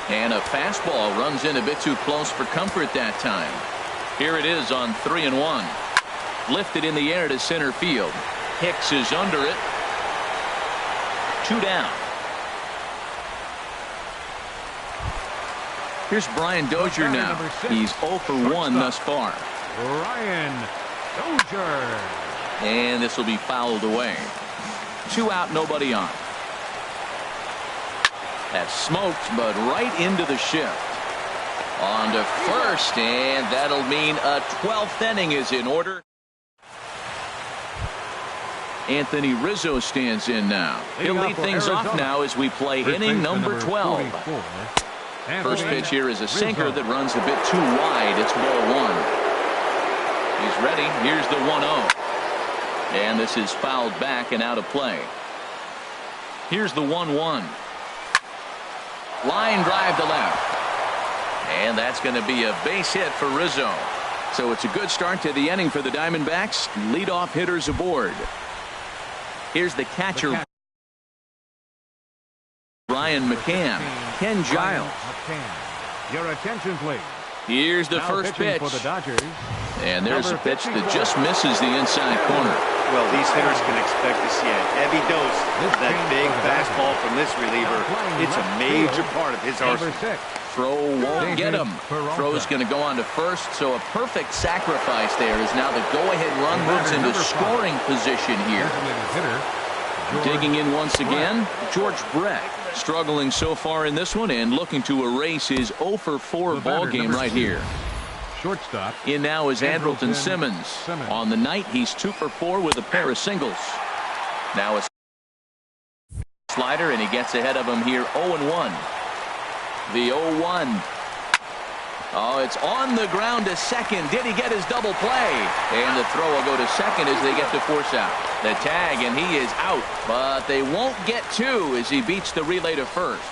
And a fastball runs in a bit too close for comfort that time. Here it is on 3-1. Lifted in the air to center field. Hicks is under it. 2 down. Here's Brian Dozier now. He's 0 for 1 thus far. Brian Dozier. And this will be fouled away. 2 out, nobody on. That's smoked, but right into the shift. On to first, and that'll mean a 12th inning is in order. Anthony Rizzo stands in now. He'll lead things off now as we play inning number 12. First pitch here is a sinker that runs a bit too wide. It's ball 1. He's ready. Here's the 1-0. And this is fouled back and out of play. Here's the 1-1. Line drive to left. And that's going to be a base hit for Rizzo. So it's a good start to the inning for the Diamondbacks. Leadoff hitters aboard. Here's the catcher, Brian McCann. Ken Giles. Your attention, please. Here's the first pitch. For the Dodgers. And there's a pitch that just misses the inside corner. Well, these hitters can expect to see a heavy dose of that big fastball from this reliever. It's a major part of his arsenal. Throw won't get him. Throw's going to go on to first, so a perfect sacrifice there is now the go-ahead run moves into scoring position here. Digging in once again, George Brett. Struggling so far in this one and looking to erase his 0 for 4 ball game right here. Shortstop. In now is Andrelton Simmons. On the night, he's 2 for 4 with a pair of singles. Now a slider, and he gets ahead of him here 0-1. The 0-1. Oh, it's on the ground to second. Did he get his double play? And the throw will go to second as they get to force out. The tag, and he is out. But they won't get 2 as he beats the relay to first.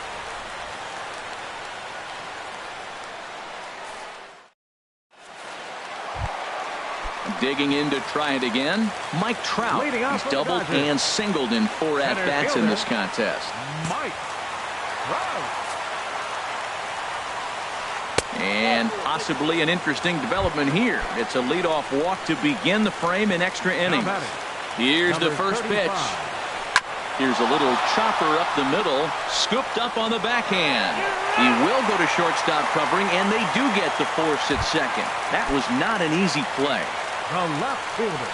Digging in to try it again. Mike Trout. He's doubled and singled in 4 at-bats in this contest. Mike Trout. And possibly an interesting development here. It's a leadoff walk to begin the frame in extra innings. Here's the first pitch. Here's a little chopper up the middle, scooped up on the backhand. He will go to shortstop covering, and they do get the force at second. That was not an easy play.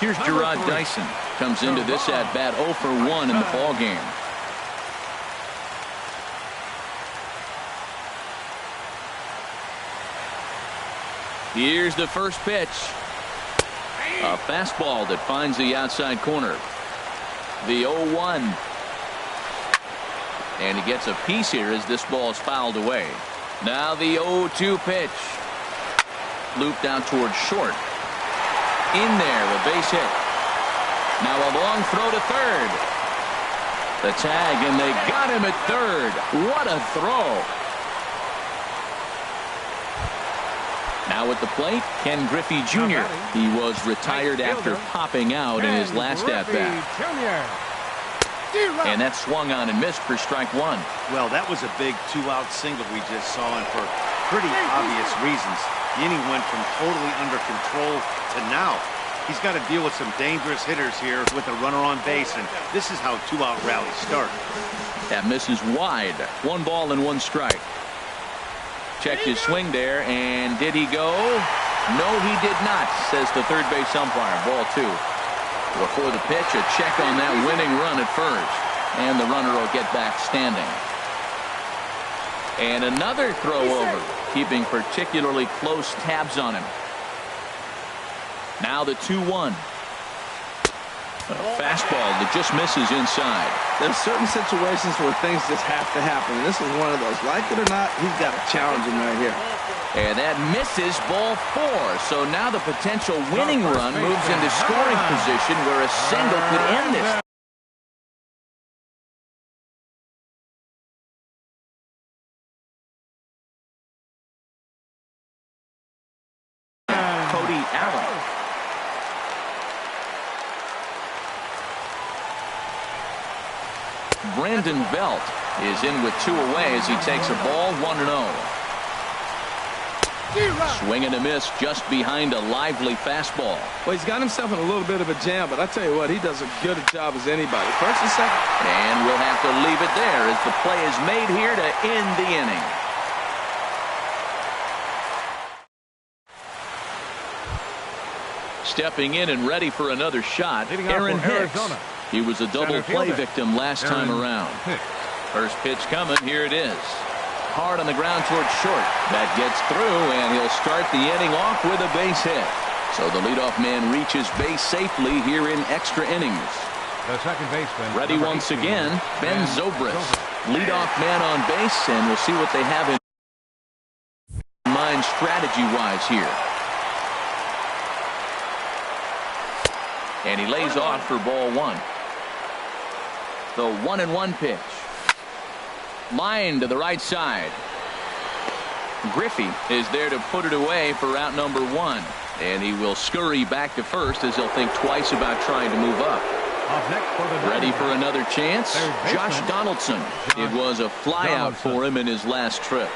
Here's Gerard Dyson. Comes into this at-bat 0 for 1 in the ball game. Here's the first pitch. A fastball that finds the outside corner. The 0-1. And he gets a piece here as this ball is fouled away. Now the 0-2 pitch. Looped out towards short. In there, a base hit. Now a long throw to third. The tag, and they got him at third. What a throw. Now at the plate, Ken Griffey Jr. He was retired after popping out in his last at-bat. And that swung on and missed for strike 1. Well, that was a big 2-out single we just saw, and for pretty obvious reasons. The inning went from totally under control to now. He's got to deal with some dangerous hitters here with a runner on base, and this is how 2-out rallies start. That misses wide. 1 ball and 1 strike. Checked his swing there, and did he go? No, he did not, says the third base umpire. Ball 2. Before the pitch, a check on that winning run at first. And the runner will get back standing. And another throw over, keeping particularly close tabs on him. Now the 2-1. A fastball that just misses inside. There's certain situations where things just have to happen. And this is one of those. Like it or not, he's got to challenge him right here. And that misses ball 4. So now the potential winning run moves into scoring position where a single could end this. Allen. Brandon Belt is in with 2 away as he takes a ball 1-0. Swing and a miss just behind a lively fastball. Well, he's got himself in a little bit of a jam, but I tell you what, he does a good a job as anybody. First and second. And we'll have to leave it there as the play is made here to end the inning. Stepping in and ready for another shot, Aaron Hicks. He was a double play victim last time around. First pitch coming, here it is. Hard on the ground towards short. That gets through, and he'll start the inning off with a base hit. So the leadoff man reaches base safely here in extra innings. The second baseman. Ready once again, Ben Zobrist. Leadoff man on base, and we'll see what they have in mind strategy-wise here. And he lays off for ball 1. The 1-1 pitch. Line to the right side. Griffey is there to put it away for out number 1. And he will scurry back to first as he'll think twice about trying to move up. Ready for another chance? Josh Donaldson. It was a flyout for him in his last trip.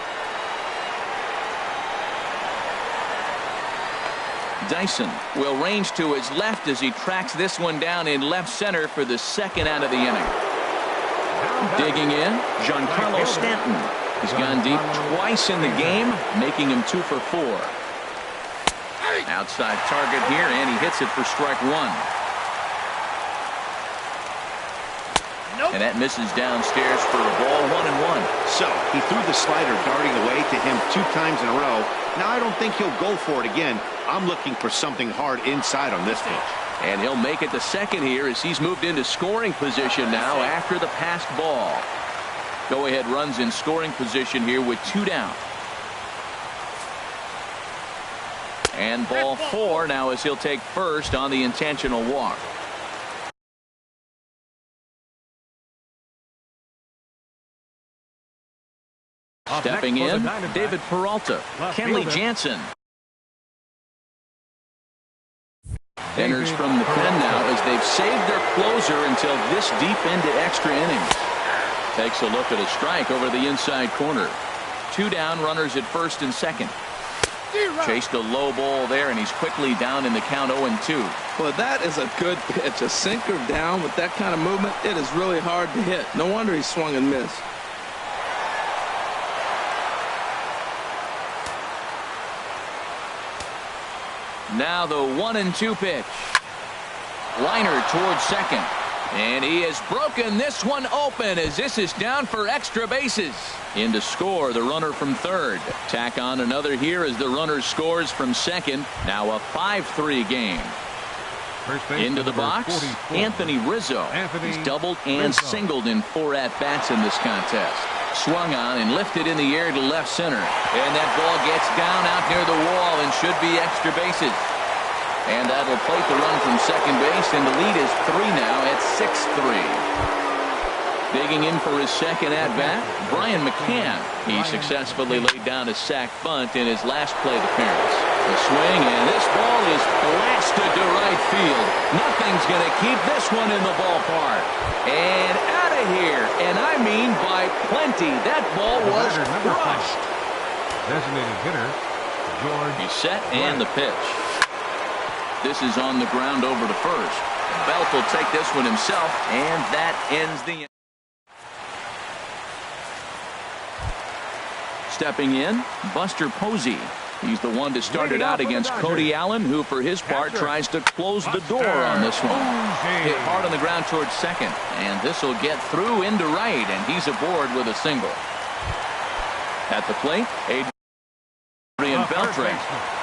Dyson will range to his left as he tracks this one down in left center for the second out of the inning. Digging in, Giancarlo Stanton. He's gone deep twice in the game, making him 2 for 4. Outside target here, and he hits it for strike 1. And that misses downstairs for a ball 1-1. So he threw the slider darting away to him 2 times in a row. Now I don't think he'll go for it again. I'm looking for something hard inside on this pitch. And he'll make it to second here as he's moved into scoring position now after the passed ball. Go ahead runs in scoring position here with 2 down. And ball 4 now as he'll take first on the intentional walk. Stepping in, David Peralta. Kenley Jansen enters from the pen now as they've saved their closer until this deep into extra innings. Takes a look at a strike over the inside corner. 2 down, runners at first and second. Chased a low ball there, and he's quickly down in the count 0-2. Well, that is a good pitch. A sinker down with that kind of movement, it is really hard to hit. No wonder he swung and missed. Now the 1-2 pitch. Liner towards second. And he has broken this one open as this is down for extra bases. In to score the runner from third. Tack on another here as the runner scores from second. Now a 5-3 game. Into the box, 44. Anthony Rizzo. He's doubled and singled in 4 at-bats in this contest. Swung on and lifted in the air to left center. And that ball gets down out near the wall and should be extra bases. And that'll plate the run from second base, and the lead is 3 now at 6-3. Digging in for his second at-bat, Brian McCann. He successfully laid down a sac bunt in his last plate appearance. The swing, and this ball is blasted to right field. Nothing's going to keep this one in the ballpark. And out of here, and I mean by plenty. That ball was crushed. Designated hitter, George. He's set, and the pitch. This is on the ground over to first. Belt will take this one himself, and that ends the inning. Stepping in, Buster Posey. He's the one to start it out against Cody Allen, who for his part tries to close the door on this one. Hit hard on the ground towards second, and this will get through into right, and he's aboard with a single. At the plate, Adrian Beltre.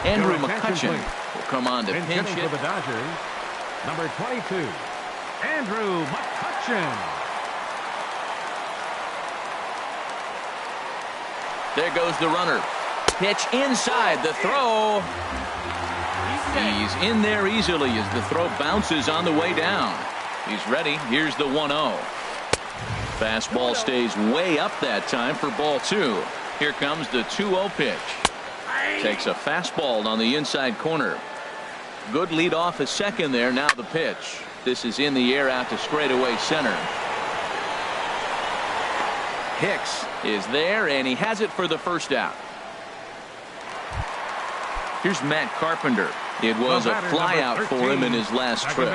Andrew McCutcheon will come on to pinch for hit. the Dodgers. Number 22, Andrew McCutcheon. There goes the runner. Pitch inside. The throw He's in there easily as the throw bounces on the way down. He's ready. Here's the 1-0. Fastball stays way up that time for ball 2. Here comes the 2-0 pitch. Takes a fastball on the inside corner. Good lead off a second there. Now the pitch. This is in the air out to straightaway center. Hicks is there, and he has it for the first out. Here's Matt Carpenter. It was a fly out for him in his last trip.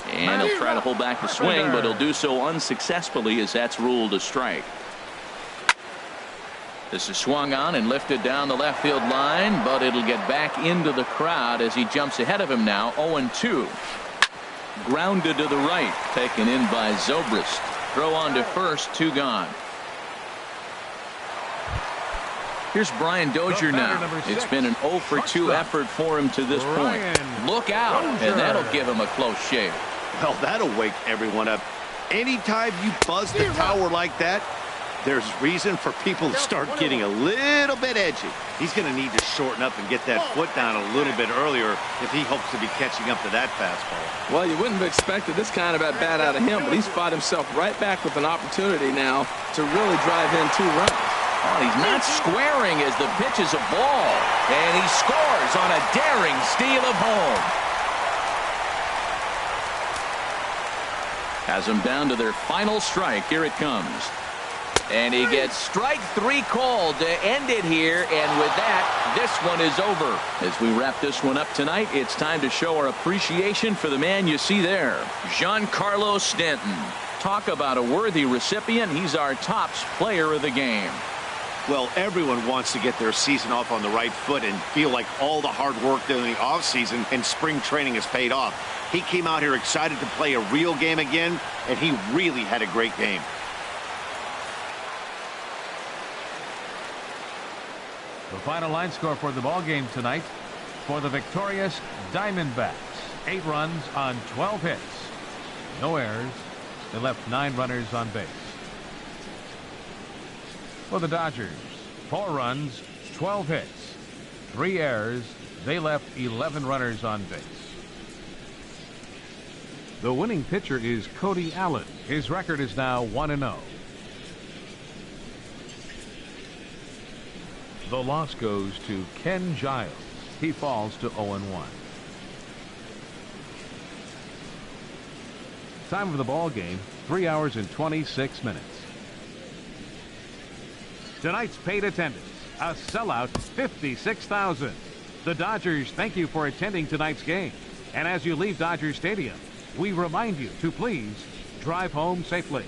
And he'll try to hold back the swing, but he'll do so unsuccessfully as that's ruled a strike. This is swung on and lifted down the left field line, but it'll get back into the crowd as he jumps ahead of him now. 0-2. Grounded to the right, taken in by Zobrist. Throw on to first, 2 gone. Here's Brian Dozier now. It's been an 0 for 2 effort for him to this point. Look out, and that'll give him a close shave. Well, that'll wake everyone up. Anytime you buzz the tower like that, there's reason for people to start getting a little bit edgy. He's going to need to shorten up and get that foot down a little bit earlier if he hopes to be catching up to that fastball. Well, you wouldn't have expected this kind of at bat out of him, but he's fought himself right back with an opportunity now to really drive in 2 runs. Oh, he's not squaring as the pitch is a ball, and he scores on a daring steal of home. Has them down to their final strike. Here it comes. And he gets strike 3 called to end it here, and with that, this one is over. As we wrap this one up tonight, it's time to show our appreciation for the man you see there, Giancarlo Stanton. Talk about a worthy recipient. He's our tops player of the game. Well, everyone wants to get their season off on the right foot and feel like all the hard work during the offseason and spring training has paid off. He came out here excited to play a real game again, and he really had a great game. The final line score for the ball game tonight for the victorious Diamondbacks. 8 runs on 12 hits. No errors. They left 9 runners on base. For the Dodgers, 4 runs, 12 hits, 3 errors. They left 11 runners on base. The winning pitcher is Cody Allen. His record is now 1-0. The loss goes to Ken Giles. He falls to 0-1. Time of the ball game, 3 hours and 26 minutes. Tonight's paid attendance, a sellout 56,000. The Dodgers thank you for attending tonight's game. And as you leave Dodger Stadium, we remind you to please drive home safely.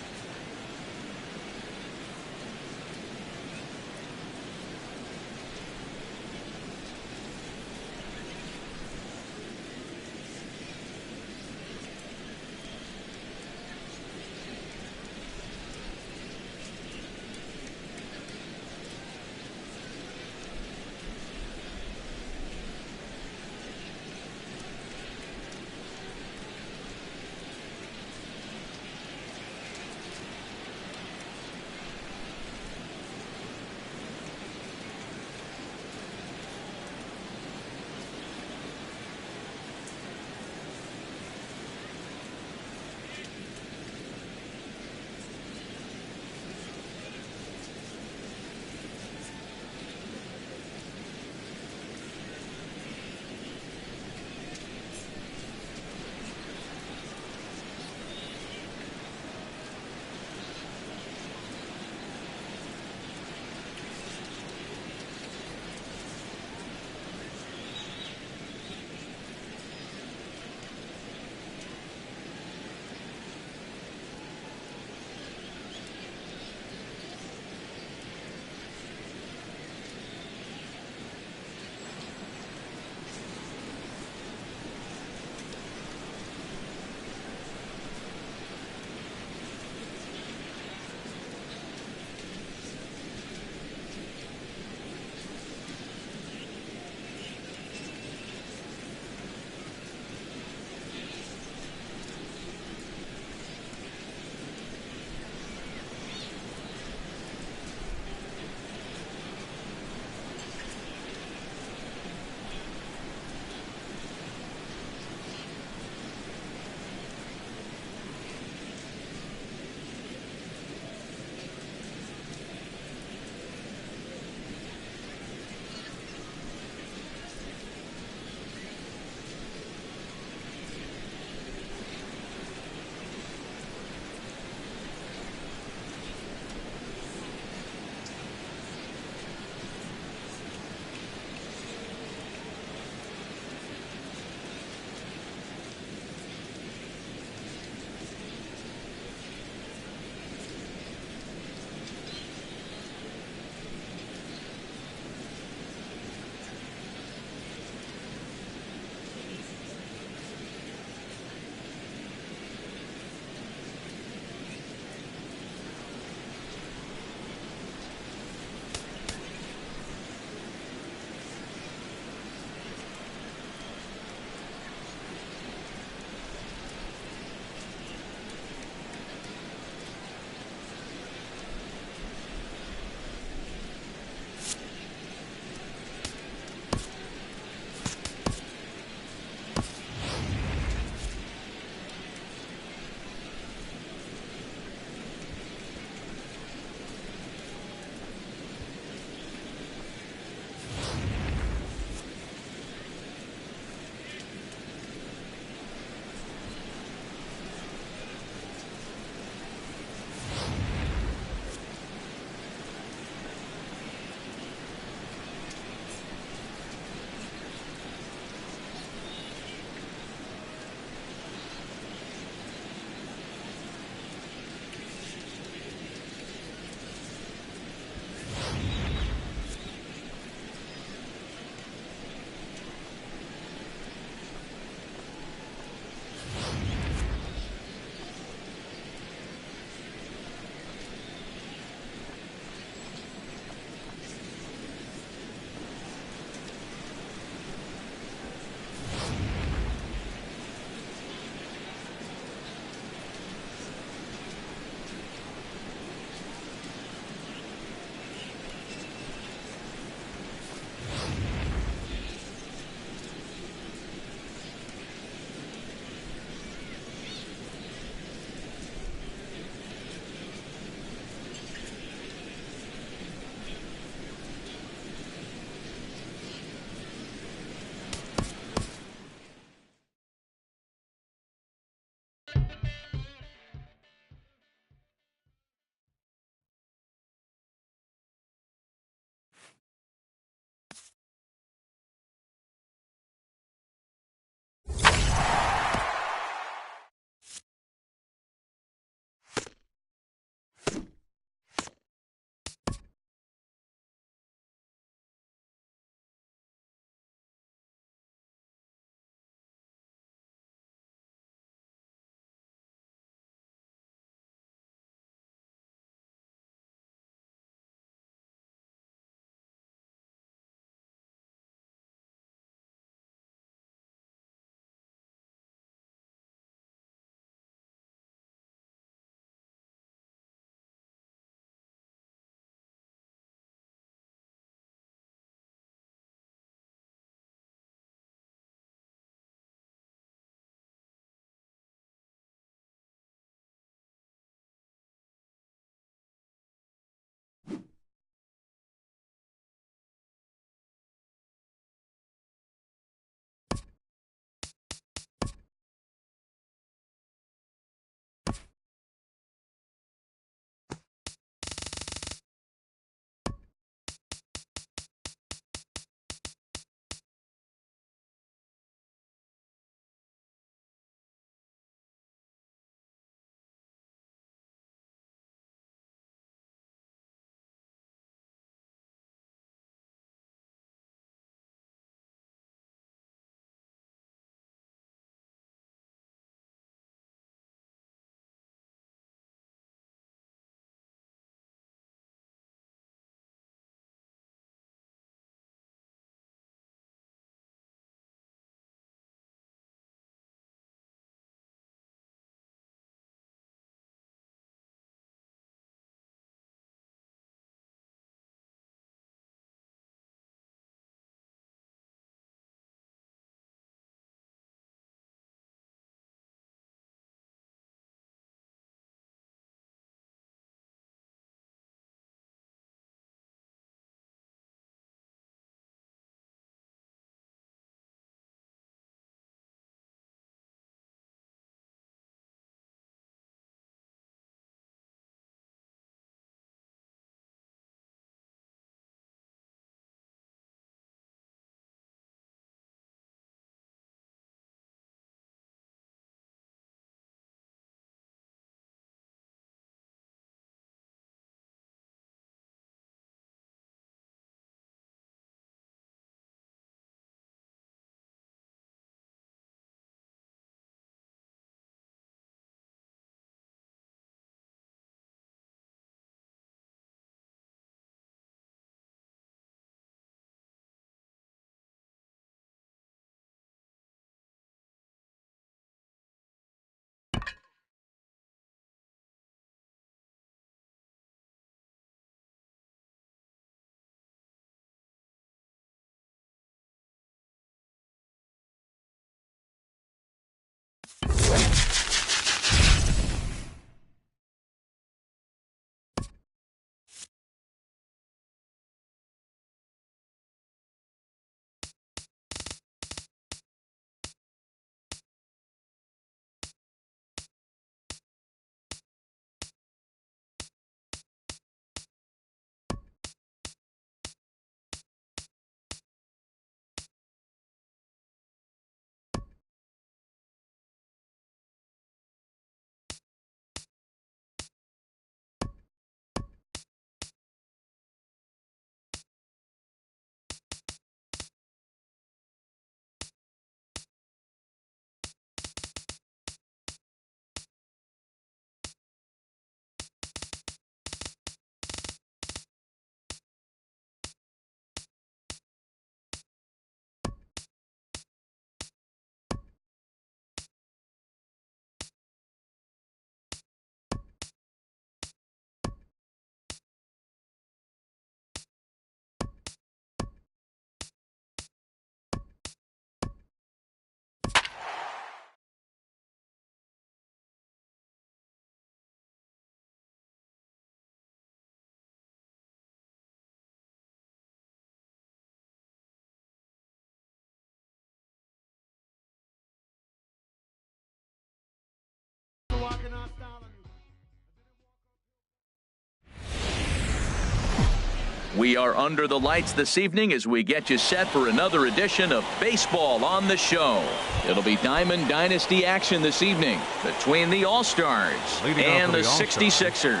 We are under the lights this evening as we get you set for another edition of Baseball on the Show. It'll be Diamond Dynasty action this evening between the All-Stars and the 66ers.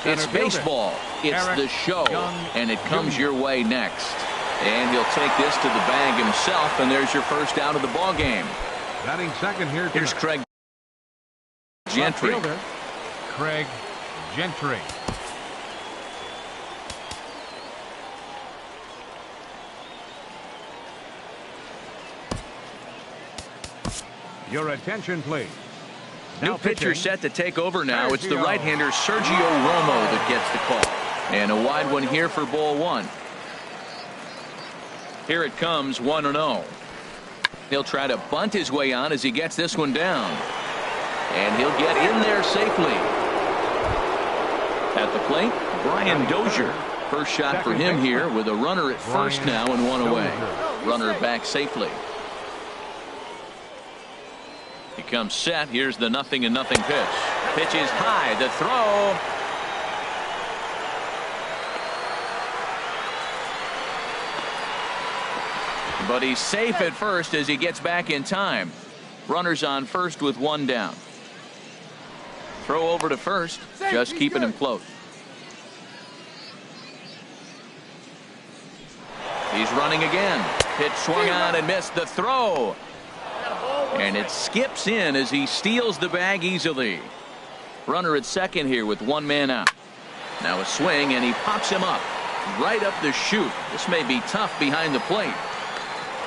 It's baseball, it's the show, and it comes your way next. And he'll take this to the bag himself, and there's your first out of the ball game. Batting second here. Here's Craig Gentry. Craig Gentry. Your attention, please. New pitcher set to take over now. It's the right-hander Sergio Romo that gets the call. And a wide one here for ball one. Here it comes, 1-0. He'll try to bunt his way on as he gets this one down. And he'll get in there safely. At the plate, Brian Dozier. First shot for him here with a runner at first now and one away. Runner back safely. He comes set. Here's the 0-0 pitch. Pitch is high. The throw. But he's safe at first as he gets back in time. Runners on first with one down. Throw over to first. Just keeping him close. He's running again. Pitch swung on and missed. The throw. And it skips in as he steals the bag easily. Runner at second here with one man out. Now a swing, and he pops him up. Right up the chute. This may be tough behind the plate.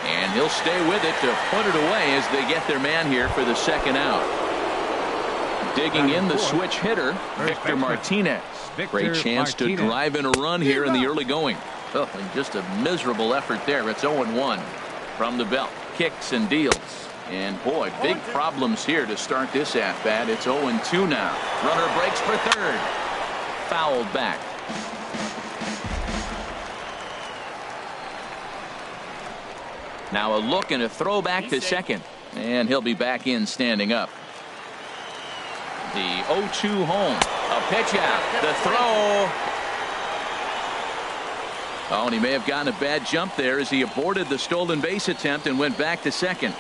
And he'll stay with it to put it away as they get their man here for the second out. Digging in the switch hitter, Victor Martinez. Great chance to drive in a run here in the early going. Oh, and just a miserable effort there. It's 0-1 from the belt. Kicks and deals. And boy, big problems here to start this at-bat. It's 0-2 now. Runner breaks for third. Fouled back. Now a look and a throw back to second. And he'll be back in standing up. The 0-2 home. A pitch out. The throw. Oh, and he may have gotten a bad jump there as he aborted the stolen base attempt and went back to second.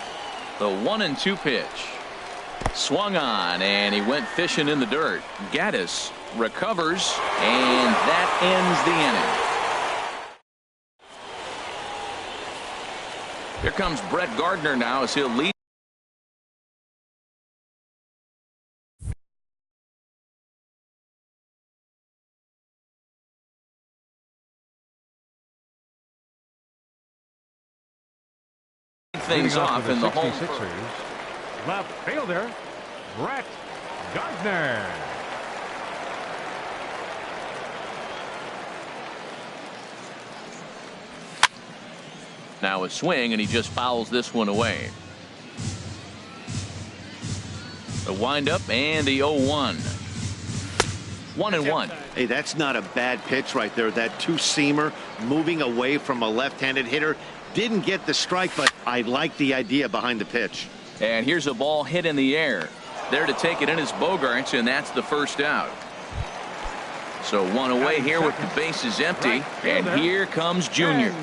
The 1-2 pitch. Swung on, and he went fishing in the dirt. Gaddis recovers, and that ends the inning. Here comes Brett Gardner now as he'll lead. Things off in the home. Left fielder Brett Gardner. Now a swing, and he just fouls this one away. The windup and the 0-1. 1-1. Hey, that's not a bad pitch right there. That two-seamer moving away from a left-handed hitter. Didn't get the strike, but I like the idea behind the pitch. And here's a ball hit in the air. There to take it in is Bogarts, and that's the first out. So one away here with the bases empty. And here comes Junior.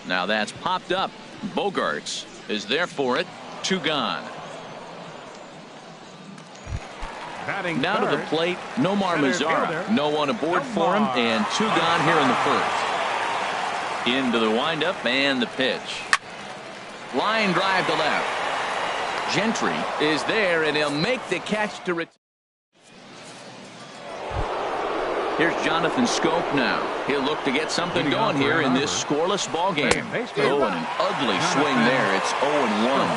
Now that's popped up. Bogarts is there for it. 2 gone. Now to the plate, Nomar Mazara. No one aboard for him, and 2 gone here in the first. Into the windup and the pitch. Line drive to left. Gentry is there, and he'll make the catch to return. Here's Jonathan Scope now. He'll look to get something going here in this scoreless ball game. Oh, and an ugly swing there. It's 0-1.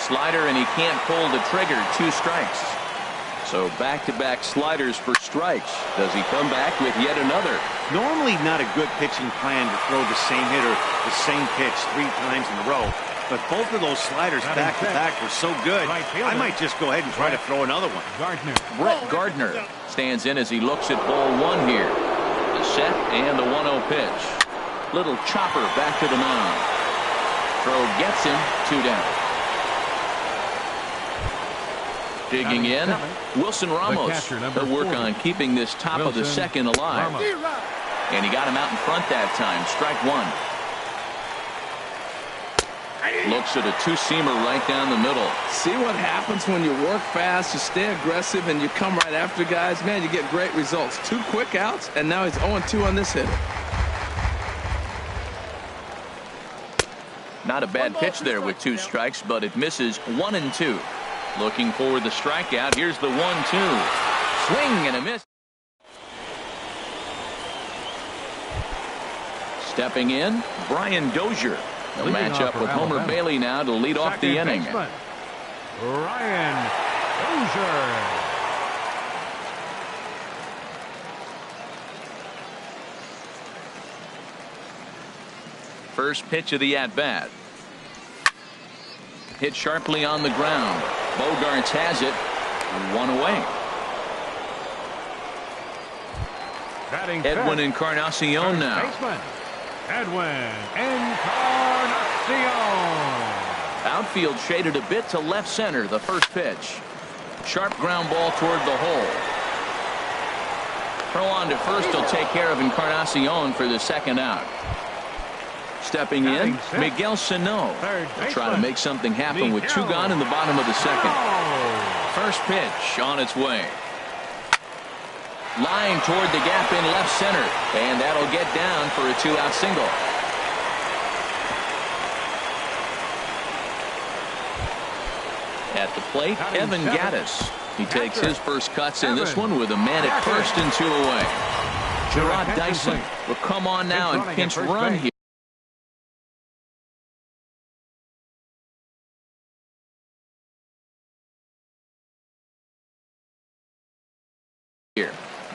Slider, and he can't pull the trigger. 2 strikes. So back-to-back sliders for strikes. Does he come back with yet another? Normally not a good pitching plan to throw the same hitter the same pitch 3 times in a row. but both of those sliders back-to-back were so good, I might just go ahead and try to throw another one. Brett Gardner stands in as he looks at ball one here. The set and the 1-0 pitch. Little chopper back to the mound. Throw gets him, 2 down. Digging in, Wilson Ramos. He'll work on keeping this top of the second alive. And he got him out in front that time. Strike 1. Looks at a two-seamer right down the middle. See what happens when you work fast, you stay aggressive, and you come right after guys? Man, you get great results. 2 quick outs, and now he's 0-2 on this hitter. Not a bad pitch there with 2 strikes, but it misses 1-2. Looking for the strikeout. Here's the 1-2. Swing and a miss. Stepping in, Brian Dozier. He'll match up with Homer Bailey now to lead off the inning. Brian Dozier. First pitch of the at-bat. Hit sharply on the ground. Bogarts has it. 1 away. Edwin Encarnacion now. Edwin Encarnacion. Outfield shaded a bit to left center. The first pitch. Sharp ground ball toward the hole. Throw on to first will take care of Encarnacion for the second out. Stepping in, Miguel Sano. They'll try to make something happen with 2 gone in the bottom of the second. First pitch on its way. Line toward the gap in left center. And that'll get down for a 2-out single. At the plate, Evan Gattis. He takes his first cuts in this one with a man at first and 2 away. Gerard Dyson will come on now and pinch run here.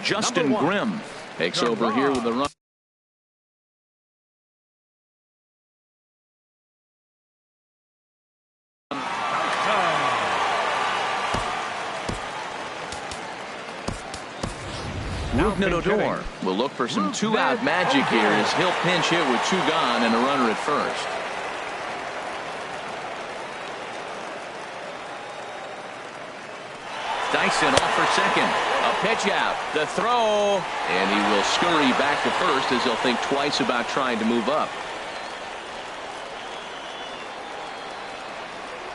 Justin Grimm takes over here with a run. Rougned Odor will look for some 2-out magic here as he'll pinch hit with 2 gone and a runner at first. Dyson off for second. A pitch out. The throw. And he will scurry back to first as he'll think twice about trying to move up.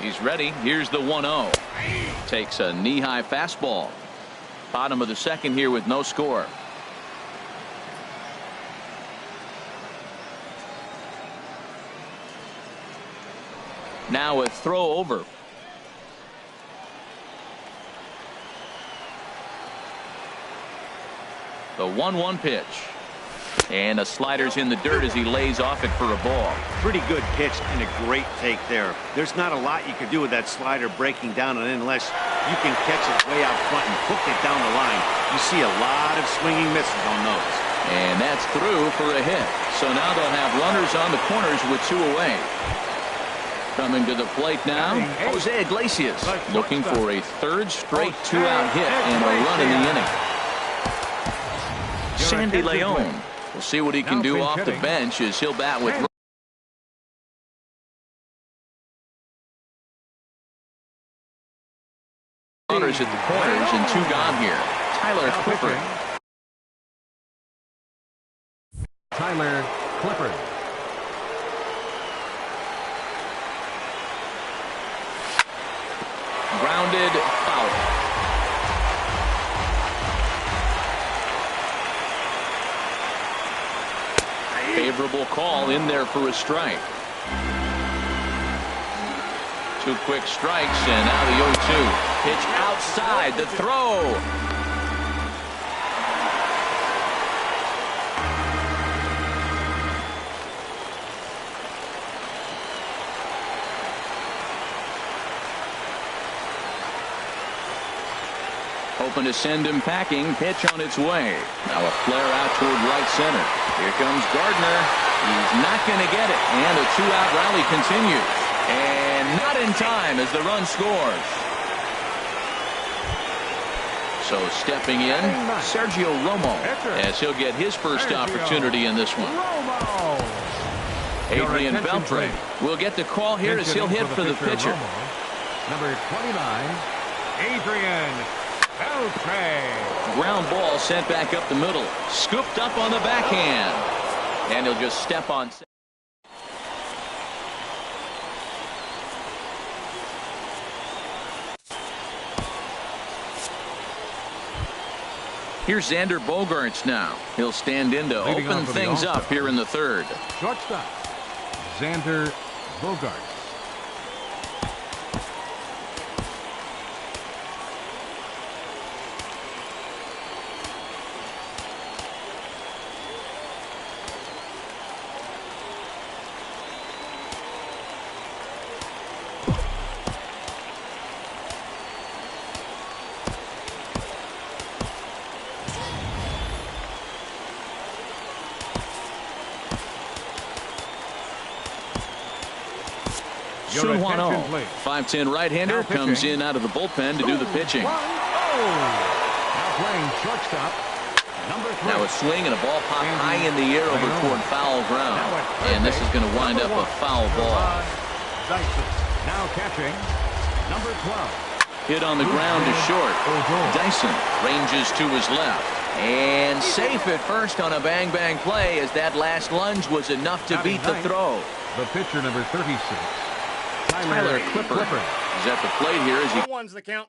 He's ready. Here's the 1-0. Takes a knee-high fastball. Bottom of the second here with no score. Now a throw over. The 1-1 pitch. And a slider's in the dirt as he lays off it for a ball. Pretty good pitch and a great take there. There's not a lot you can do with that slider breaking down and in unless you can catch it way out front and hook it down the line. You see a lot of swinging misses on those. And that's through for a hit. So now they'll have runners on the corners with 2 away. Coming to the plate now, Jose Iglesias looking for a 3rd straight 2-out hit and a run in the inning. Sandy Leon will see what he can do off the bench as he'll bat with runners at the corners and 2 gone here. Tyler Clifford. Tyler Clifford. Grounded foul. Favorable call in there for a strike. 2 quick strikes and now the 0-2. Pitch outside, the throw. Hoping to send him packing. Pitch on its way. Now a flare out toward right center. Here comes Gardner. He's not going to get it. And a 2-out rally continues. not in time as the run scores. So stepping in, Sergio Romo, as he'll get his first opportunity in this one. Adrian Beltre will get the call here as he'll hit for the pitcher. Number 29, Adrian Beltre. Ground ball sent back up the middle. Scooped up on the backhand. And he'll just step on. Here's Xander Bogaerts now. He'll stand in to open things up here in the third. Shortstop, Xander Bogaerts. Sun Juan, 5'10" right-hander, comes in out of the bullpen to do the pitching. Now playing shortstop, number 3. Now a swing and a ball popped high in the air over toward foul ground. And this is going to wind up a foul ball. Now catching, number 12. Hit on the ground to short. Dyson ranges to his left. And safe at first on a bang-bang play as that last lunge was enough to beat the throw. The pitcher, number 36. Tyler Clipper is at the plate here as he... One's the count.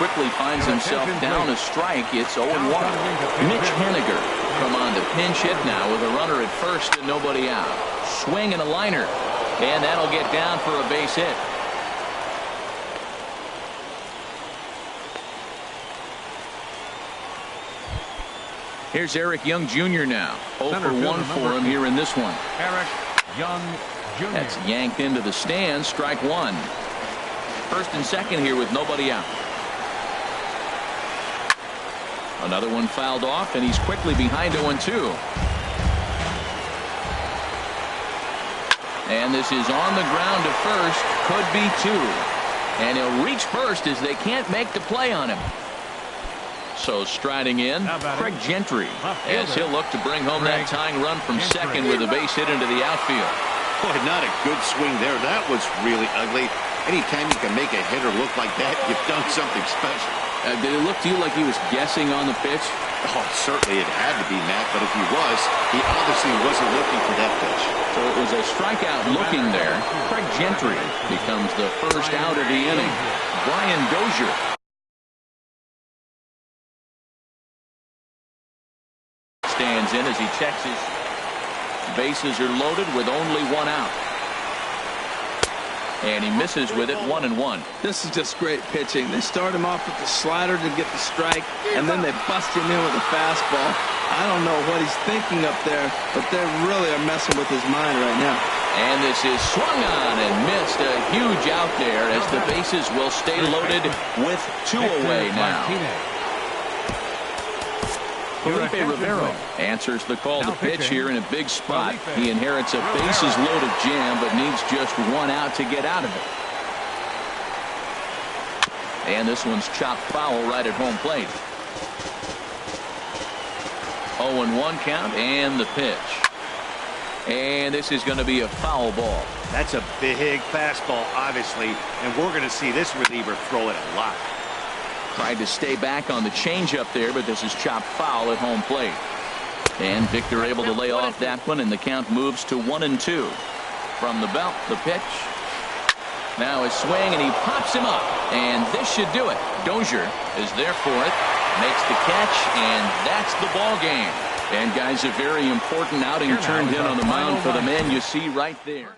quickly finds himself down a strike. It's 0-1. Mitch Haniger come on to pinch hit now with a runner at first and nobody out. Swing and a liner, and that'll get down for a base hit. Here's Eric Young Jr. now. 0 for 1 for him here in this one. Eric Young Jr. That's yanked into the stands. Strike one. First and second here with nobody out. Another one fouled off, and he's quickly behind 0-2. And this is on the ground to first. Could be two. And he'll reach first as they can't make the play on him. So striding in, Craig Gentry, as he'll look to bring home that tying run from second with a base hit into the outfield. Boy, not a good swing there. That was really ugly. Anytime you can make a hitter look like that, you've done something special. Did it look to you like he was guessing on the pitch? Oh, certainly it had to be, Matt, but if he was, he obviously wasn't looking for that pitch. So it was a strikeout looking there. Craig Gentry becomes the first out of the inning. Brian Dozier stands in as he checks his bases are loaded with only one out. And he misses with it, 1-1. This is just great pitching. They start him off with the slider to get the strike, and then they bust him in with a fastball. I don't know what he's thinking up there, but they really are messing with his mind right now. And this is swung on and missed. A huge out there as the bases will stay loaded with two away now. Felipe Rivero answers the call to pitch here in a big spot. He inherits a bases-loaded jam, but needs just one out to get out of it. And this one's chopped foul right at home plate. 0-1 count and the pitch. And this is going to be a foul ball. That's a big fastball, obviously, and we're going to see this reliever throw it a lot. Tried to stay back on the changeup there, but this is chopped foul at home plate. And Victor able to lay off that one, and the count moves to 1-2. From the belt, the pitch. Now his swing, and he pops him up. And this should do it. Dozier is there for it. Makes the catch, and that's the ball game. And guys, a very important outing turned in on the mound for the man you see right there.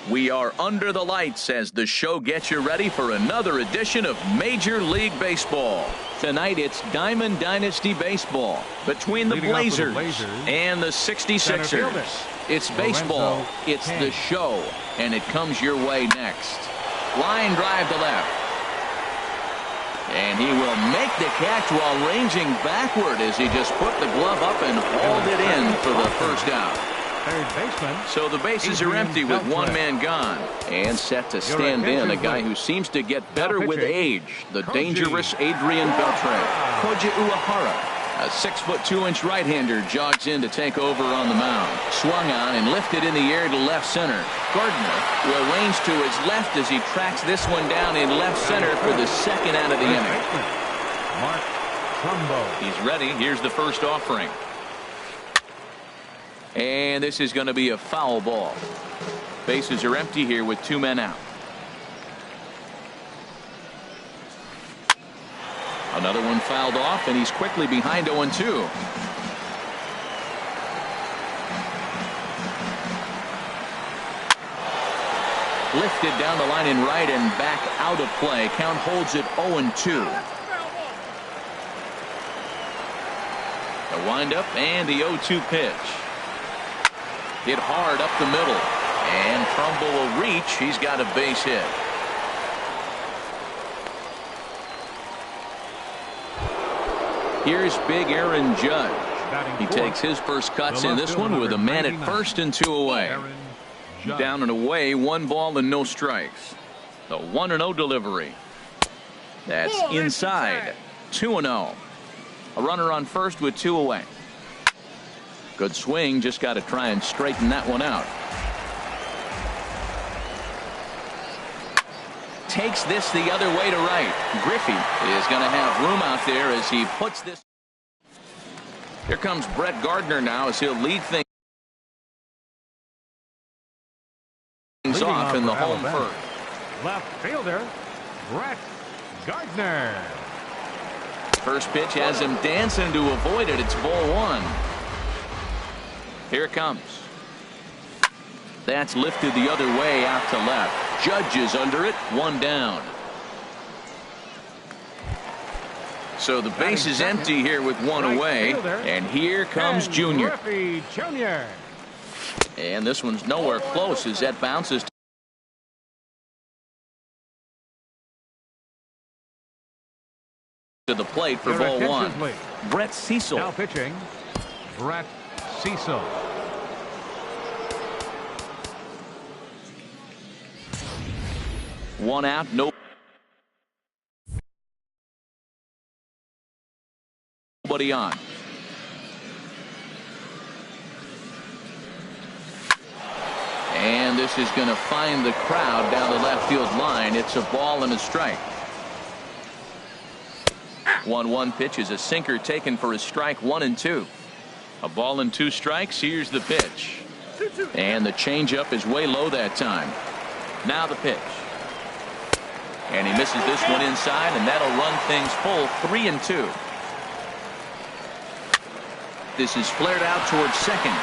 We are under the lights as the show gets you ready for another edition of Major League Baseball. Tonight it's Diamond Dynasty Baseball between the Blazers and the 66ers. It's baseball, it's the show, and it comes your way next. Line drive to left. And he will make the catch while ranging backward as he just put the glove up and hauled it in for the first out. Third baseman. So the bases are empty with one man gone. And set to stand in a guy who seems to get better with age, the dangerous Adrian Beltre. Koji Uehara. A 6'2" right-hander jogs in to take over on the mound. Swung on and lifted in the air to left center. Gardner will range to his left as he tracks this one down in left center for the second out of the inning. Mark Trumbo. He's ready. Here's the first offering. And this is going to be a foul ball. Bases are empty here with two men out. Another one fouled off, and he's quickly behind 0-2. Lifted down the line in right and back out of play. Count holds it 0-2. The windup and the 0-2 pitch. Hit hard up the middle. And Trumbull will reach. He's got a base hit. Here's big Aaron Judge. He takes his first cuts in this one with a man at first and 2 away. Down and away, 1 ball and no strikes. The 1-0 delivery. That's inside. 2-0. A runner on first with 2 away. Good swing, just got to try and straighten that one out. Takes this the other way to right. Griffey is going to have room out there as he puts this. Here comes Brett Gardner now as he'll lead things off in the home first. Left fielder, Brett Gardner. First pitch has him dancing to avoid it. It's ball 1. Here it comes. That's lifted the other way out to left. Judge is under it. 1 down. So the base is empty here with 1 away. And here comes Junior. And this one's nowhere close as that bounces to the plate for ball 1. Brett Cecil. Now pitching, Brett Cecil. One out, nobody on. And this is going to find the crowd down the left field line. It's a ball and a strike. 1-1 pitch is a sinker taken for a strike. 1-2. A ball and 2 strikes. Here's the pitch. And the changeup is way low that time. Now the pitch. And he misses this one inside, and that'll run things full. 3-2. This is flared out towards second.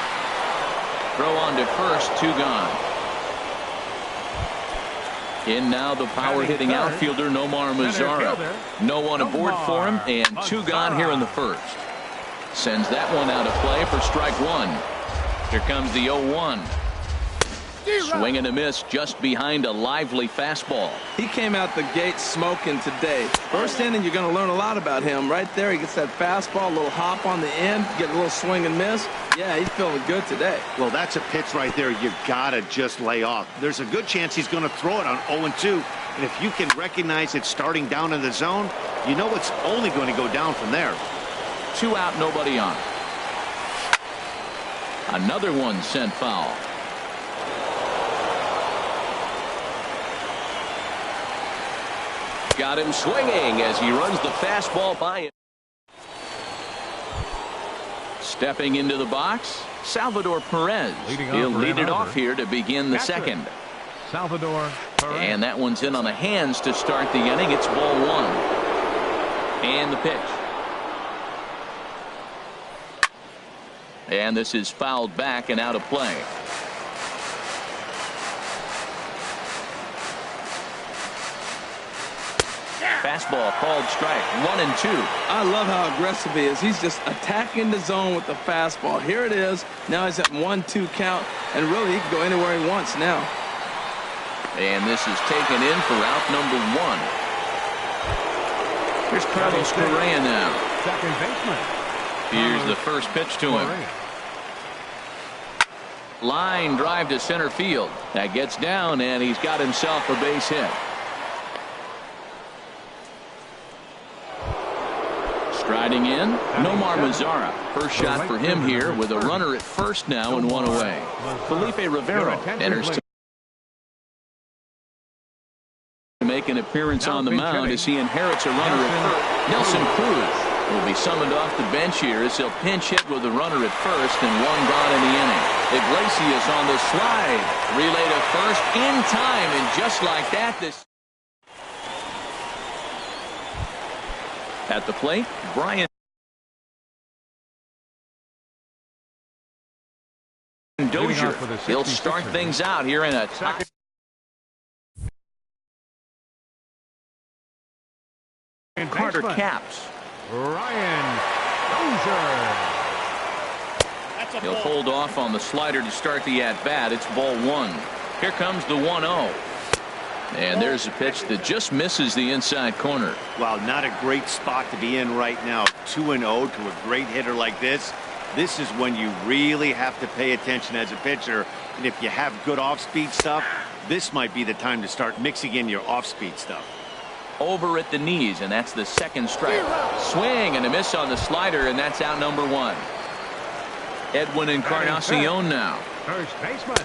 Throw on to first. 2 gone. In now the power hitting outfielder Nomar Mazara. No one aboard for him, and 2 gone here in the first. Sends that one out of play for strike 1. Here comes the 0-1. Swing and a miss just behind a lively fastball. He came out the gate smoking today. First inning, you're going to learn a lot about him. Right there, he gets that fastball, a little hop on the end, get a little swing and miss. Yeah, he's feeling good today. Well, that's a pitch right there you got to just lay off. There's a good chance he's going to throw it on 0-2. And if you can recognize it starting down in the zone, you know it's only going to go down from there. 2 out, nobody on. Another one sent foul. Got him swinging as he runs the fastball by him. Stepping into the box, Salvador Perez. He'll lead it off here to begin the second. Salvador Perez. And that one's in on the hands to start the inning. It's ball 1. And the pitch. And this is fouled back and out of play. fastball called strike. 1-2. I love how aggressive he is. He's just attacking the zone with the fastball. Here it is. Now he's at 1-2 count, and really he can go anywhere he wants now. And this is taken in for out number 1. Here's Carlos Correa now. Second baseman. Here's the first pitch to him. Line drive to center field. That gets down, and he's got himself a base hit. Striding in, Nomar Mazara. First shot for him here with a runner at first now and 1 away. Felipe Rivero enters to make an appearance on the mound as he inherits a runner at first. Nelson Cruz will be summoned off the bench here as he'll pinch hit with a runner at first and 1 gone in the inning. Iglesias on the slide. Relay to first in time, and just like that, this at the plate, Brian Dozier. He'll start things out here in a tie. Carter Caps. Ryan Dozier. He'll hold off on the slider to start the at-bat. It's ball 1. Here comes the 1-0. And there's a pitch that just misses the inside corner. Wow, not a great spot to be in right now. 2-0 to a great hitter like this. This is when you really have to pay attention as a pitcher. And if you have good off-speed stuff, this might be the time to start mixing in your off-speed stuff. Over at the knees, and that's the second strike. Swing and a miss on the slider, and that's out number 1. Edwin Encarnacion now. First baseman.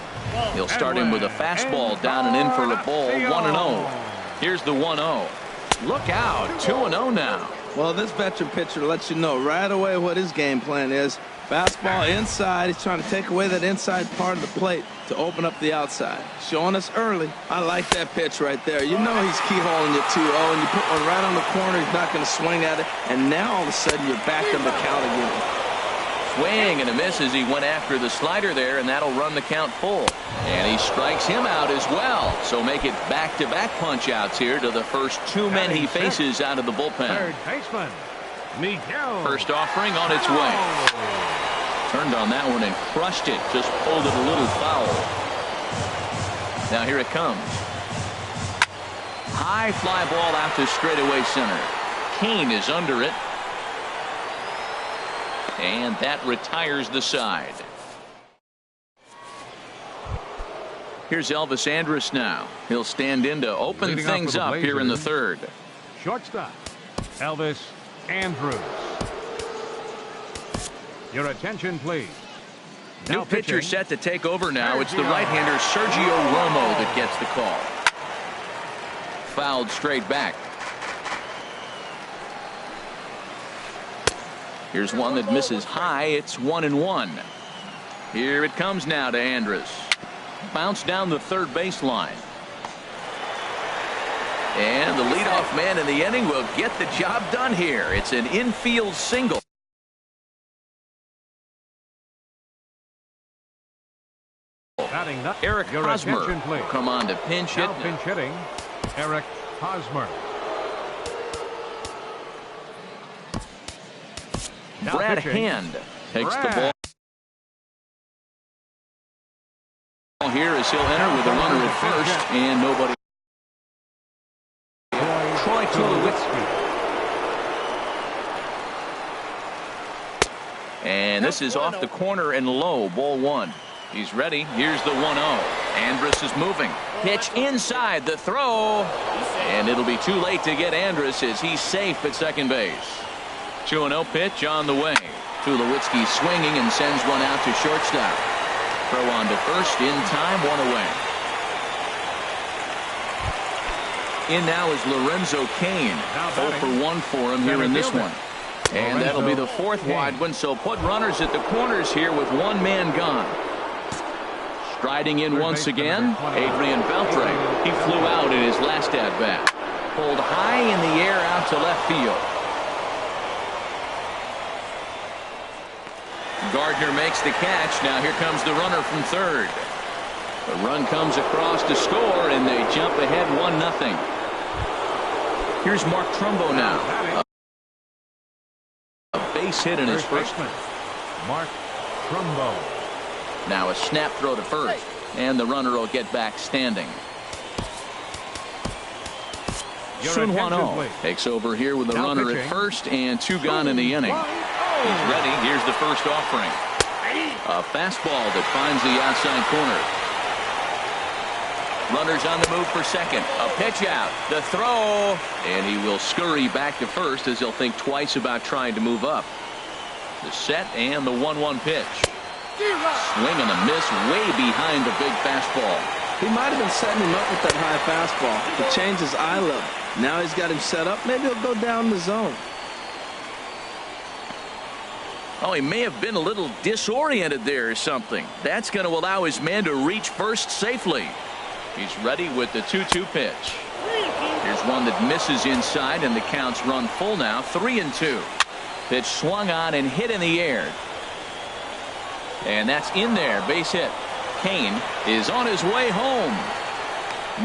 He'll start him with a fastball down and in for a ball. 1-0. Here's the 1-0. Look out. 2-0 now. Well, this veteran pitcher lets you know right away what his game plan is. Fastball inside. He's trying to take away that inside part of the plate to open up the outside. Showing us early. I like that pitch right there. You know he's keyholing you 2-0, and you put one right on the corner. He's not going to swing at it. And now all of a sudden you're back on the count again. Swing and a miss as he went after the slider there, and that'll run the count full. And he strikes him out as well. So make it back-to-back punch-outs here to the first 2 men he faces out of the bullpen. Third baseman. Miguel. First offering on its way. Turned on that one and crushed it. Just pulled it a little foul. Now here it comes. High fly ball out to straightaway center. Kane is under it. And that retires the side. Here's Elvis Andrus now. He'll stand in to open things up here in the third. Shortstop, Elvis Andrus. Your attention, please. New pitcher set to take over now. It's the right-hander Sergio Romo that gets the call. Fouled straight back. Here's one that misses high. It's 1-1. Here it comes now to Andrus. Bounce down the third baseline. And the leadoff man in the inning will get the job done here. It's an infield single. Eric Hosmer will come on to pinch hit. Pinch hitting, Eric Hosmer. Brad Hand takes the ball here as he'll enter with a runner at first and nobody. Troy Tulowitzki. And this is off the corner and low. Ball 1. He's ready. Here's the 1-0. Andrus is moving. Pitch inside the throw. And it'll be too late to get Andrus as he's safe at second base. 2-0 pitch on the way. Tulowitzki swinging and sends one out to shortstop. Throw on to first in time, 1 away. In now is Lorenzo Cain. 0 for 1 for him here in this one. And that'll be the 4th wide one, so put runners at the corners here with 1 man gone. Striding in once again, Adrian Beltre. He flew out in his last at-bat. Pulled high in the air out to left field. Gardner makes the catch. Now here comes the runner from third. The run comes across to score, and they jump ahead 1-0. Here's Mark Trumbo now. A base hit in his first. Mark Trumbo. Now a snap throw to first, and the runner will get back standing. Sun Hwan-Oh takes over here with the runner at first and 2 gone in the inning. He's ready. Here's the first offering. A fastball that finds the outside corner. Runners on the move for second. A pitch out. The throw. And he will scurry back to first as he'll think twice about trying to move up. The set and the 1-1 pitch. Swing and a miss way behind the big fastball. He might have been setting him up with that high fastball to change his eye level. Now he's got him set up. Maybe he'll go down the zone. Oh, he may have been a little disoriented there or something. That's going to allow his man to reach first safely. He's ready with the 2-2 pitch. Here's one that misses inside, and the count's run full now. 3-2. Pitch swung on and hit in the air. And that's in there. Base hit. Kane is on his way home.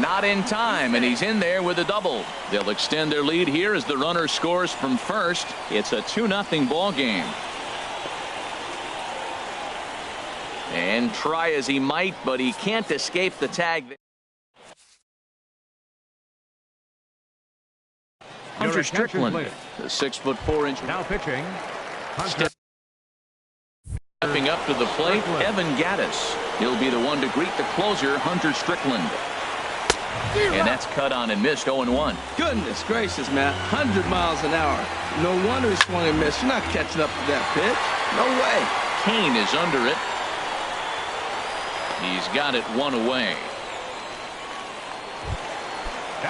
Not in time, and he's in there with a double. They'll extend their lead here as the runner scores from first. It's a 2-0 ball game. And try as he might, but he can't escape the tag. Hunter Strickland, the 6'4" Now pitching. Stepping up to the plate, Evan Gaddis. He'll be the one to greet the closer, Hunter Strickland. And that's cut on and missed. 0-1. Goodness gracious, Matt. 100 miles an hour. No wonder he swung and missed. You're not catching up to that pitch. No way. Kane is under it. He's got it 1 away.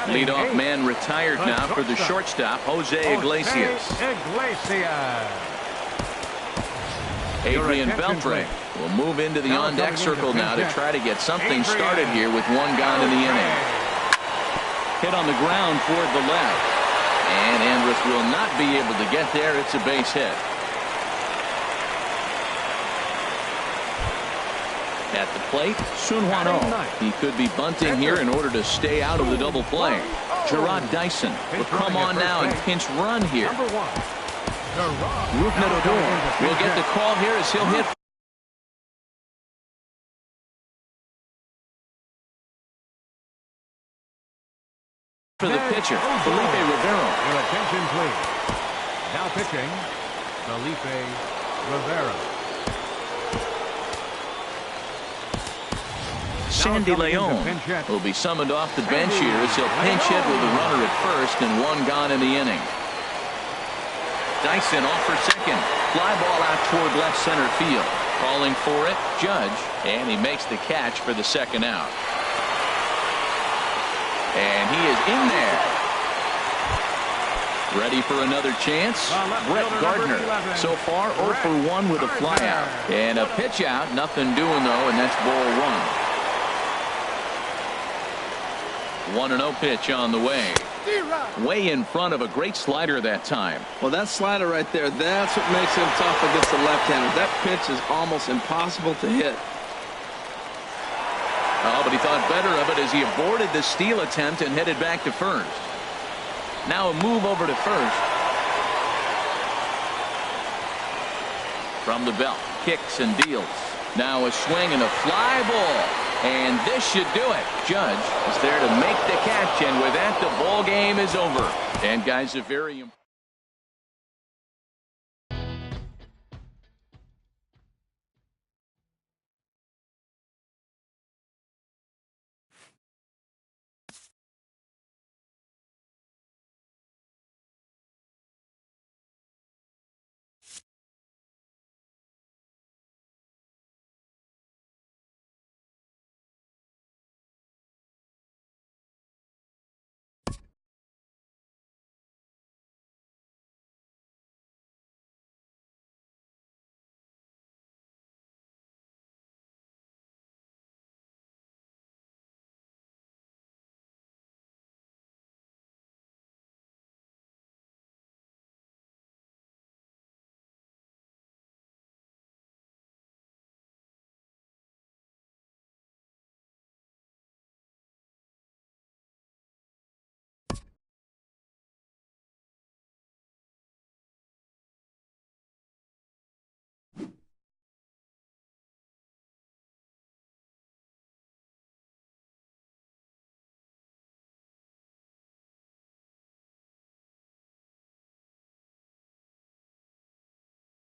Leadoff man retired now for the shortstop, Jose Iglesias. Adrian Beltre will move into the on-deck circle now to try to get something started here with 1 gone in the inning. Hit on the ground toward the left. And Andrus will not be able to get there. It's a base hit. At the plate, Sun Hwan-Oh. He could be bunting here in order to stay out of the double play. Gerard Dyson will come on now and pinch run here. Rougned Odor will get the call here as he'll hit for the pitcher, Felipe Rivero. Your attention, please. Now pitching, Felipe Rivero. Sandy Leon will be summoned off the bench here as he'll pinch hit with a runner at first and 1 gone in the inning. Dyson off for second. Fly ball out toward left center field. Calling for it, Judge, and he makes the catch for the second out. And he is in there. Ready for another chance? Brett Gardner so far 0 for 1 with a fly out. And a pitch out, nothing doing though, and that's ball 1. 1-0 pitch on the way. Way in front of a great slider that time. Well, that slider right there, that's what makes him tough against the left-hander. That pitch is almost impossible to hit. Oh, but he thought better of it as he aborted the steal attempt and headed back to first. Now a move over to first. From the belt, kicks and deals. Now a swing and a fly ball. And this should do it. Judge is there to make the catch, and with that, the ball game is over. And guys, a very important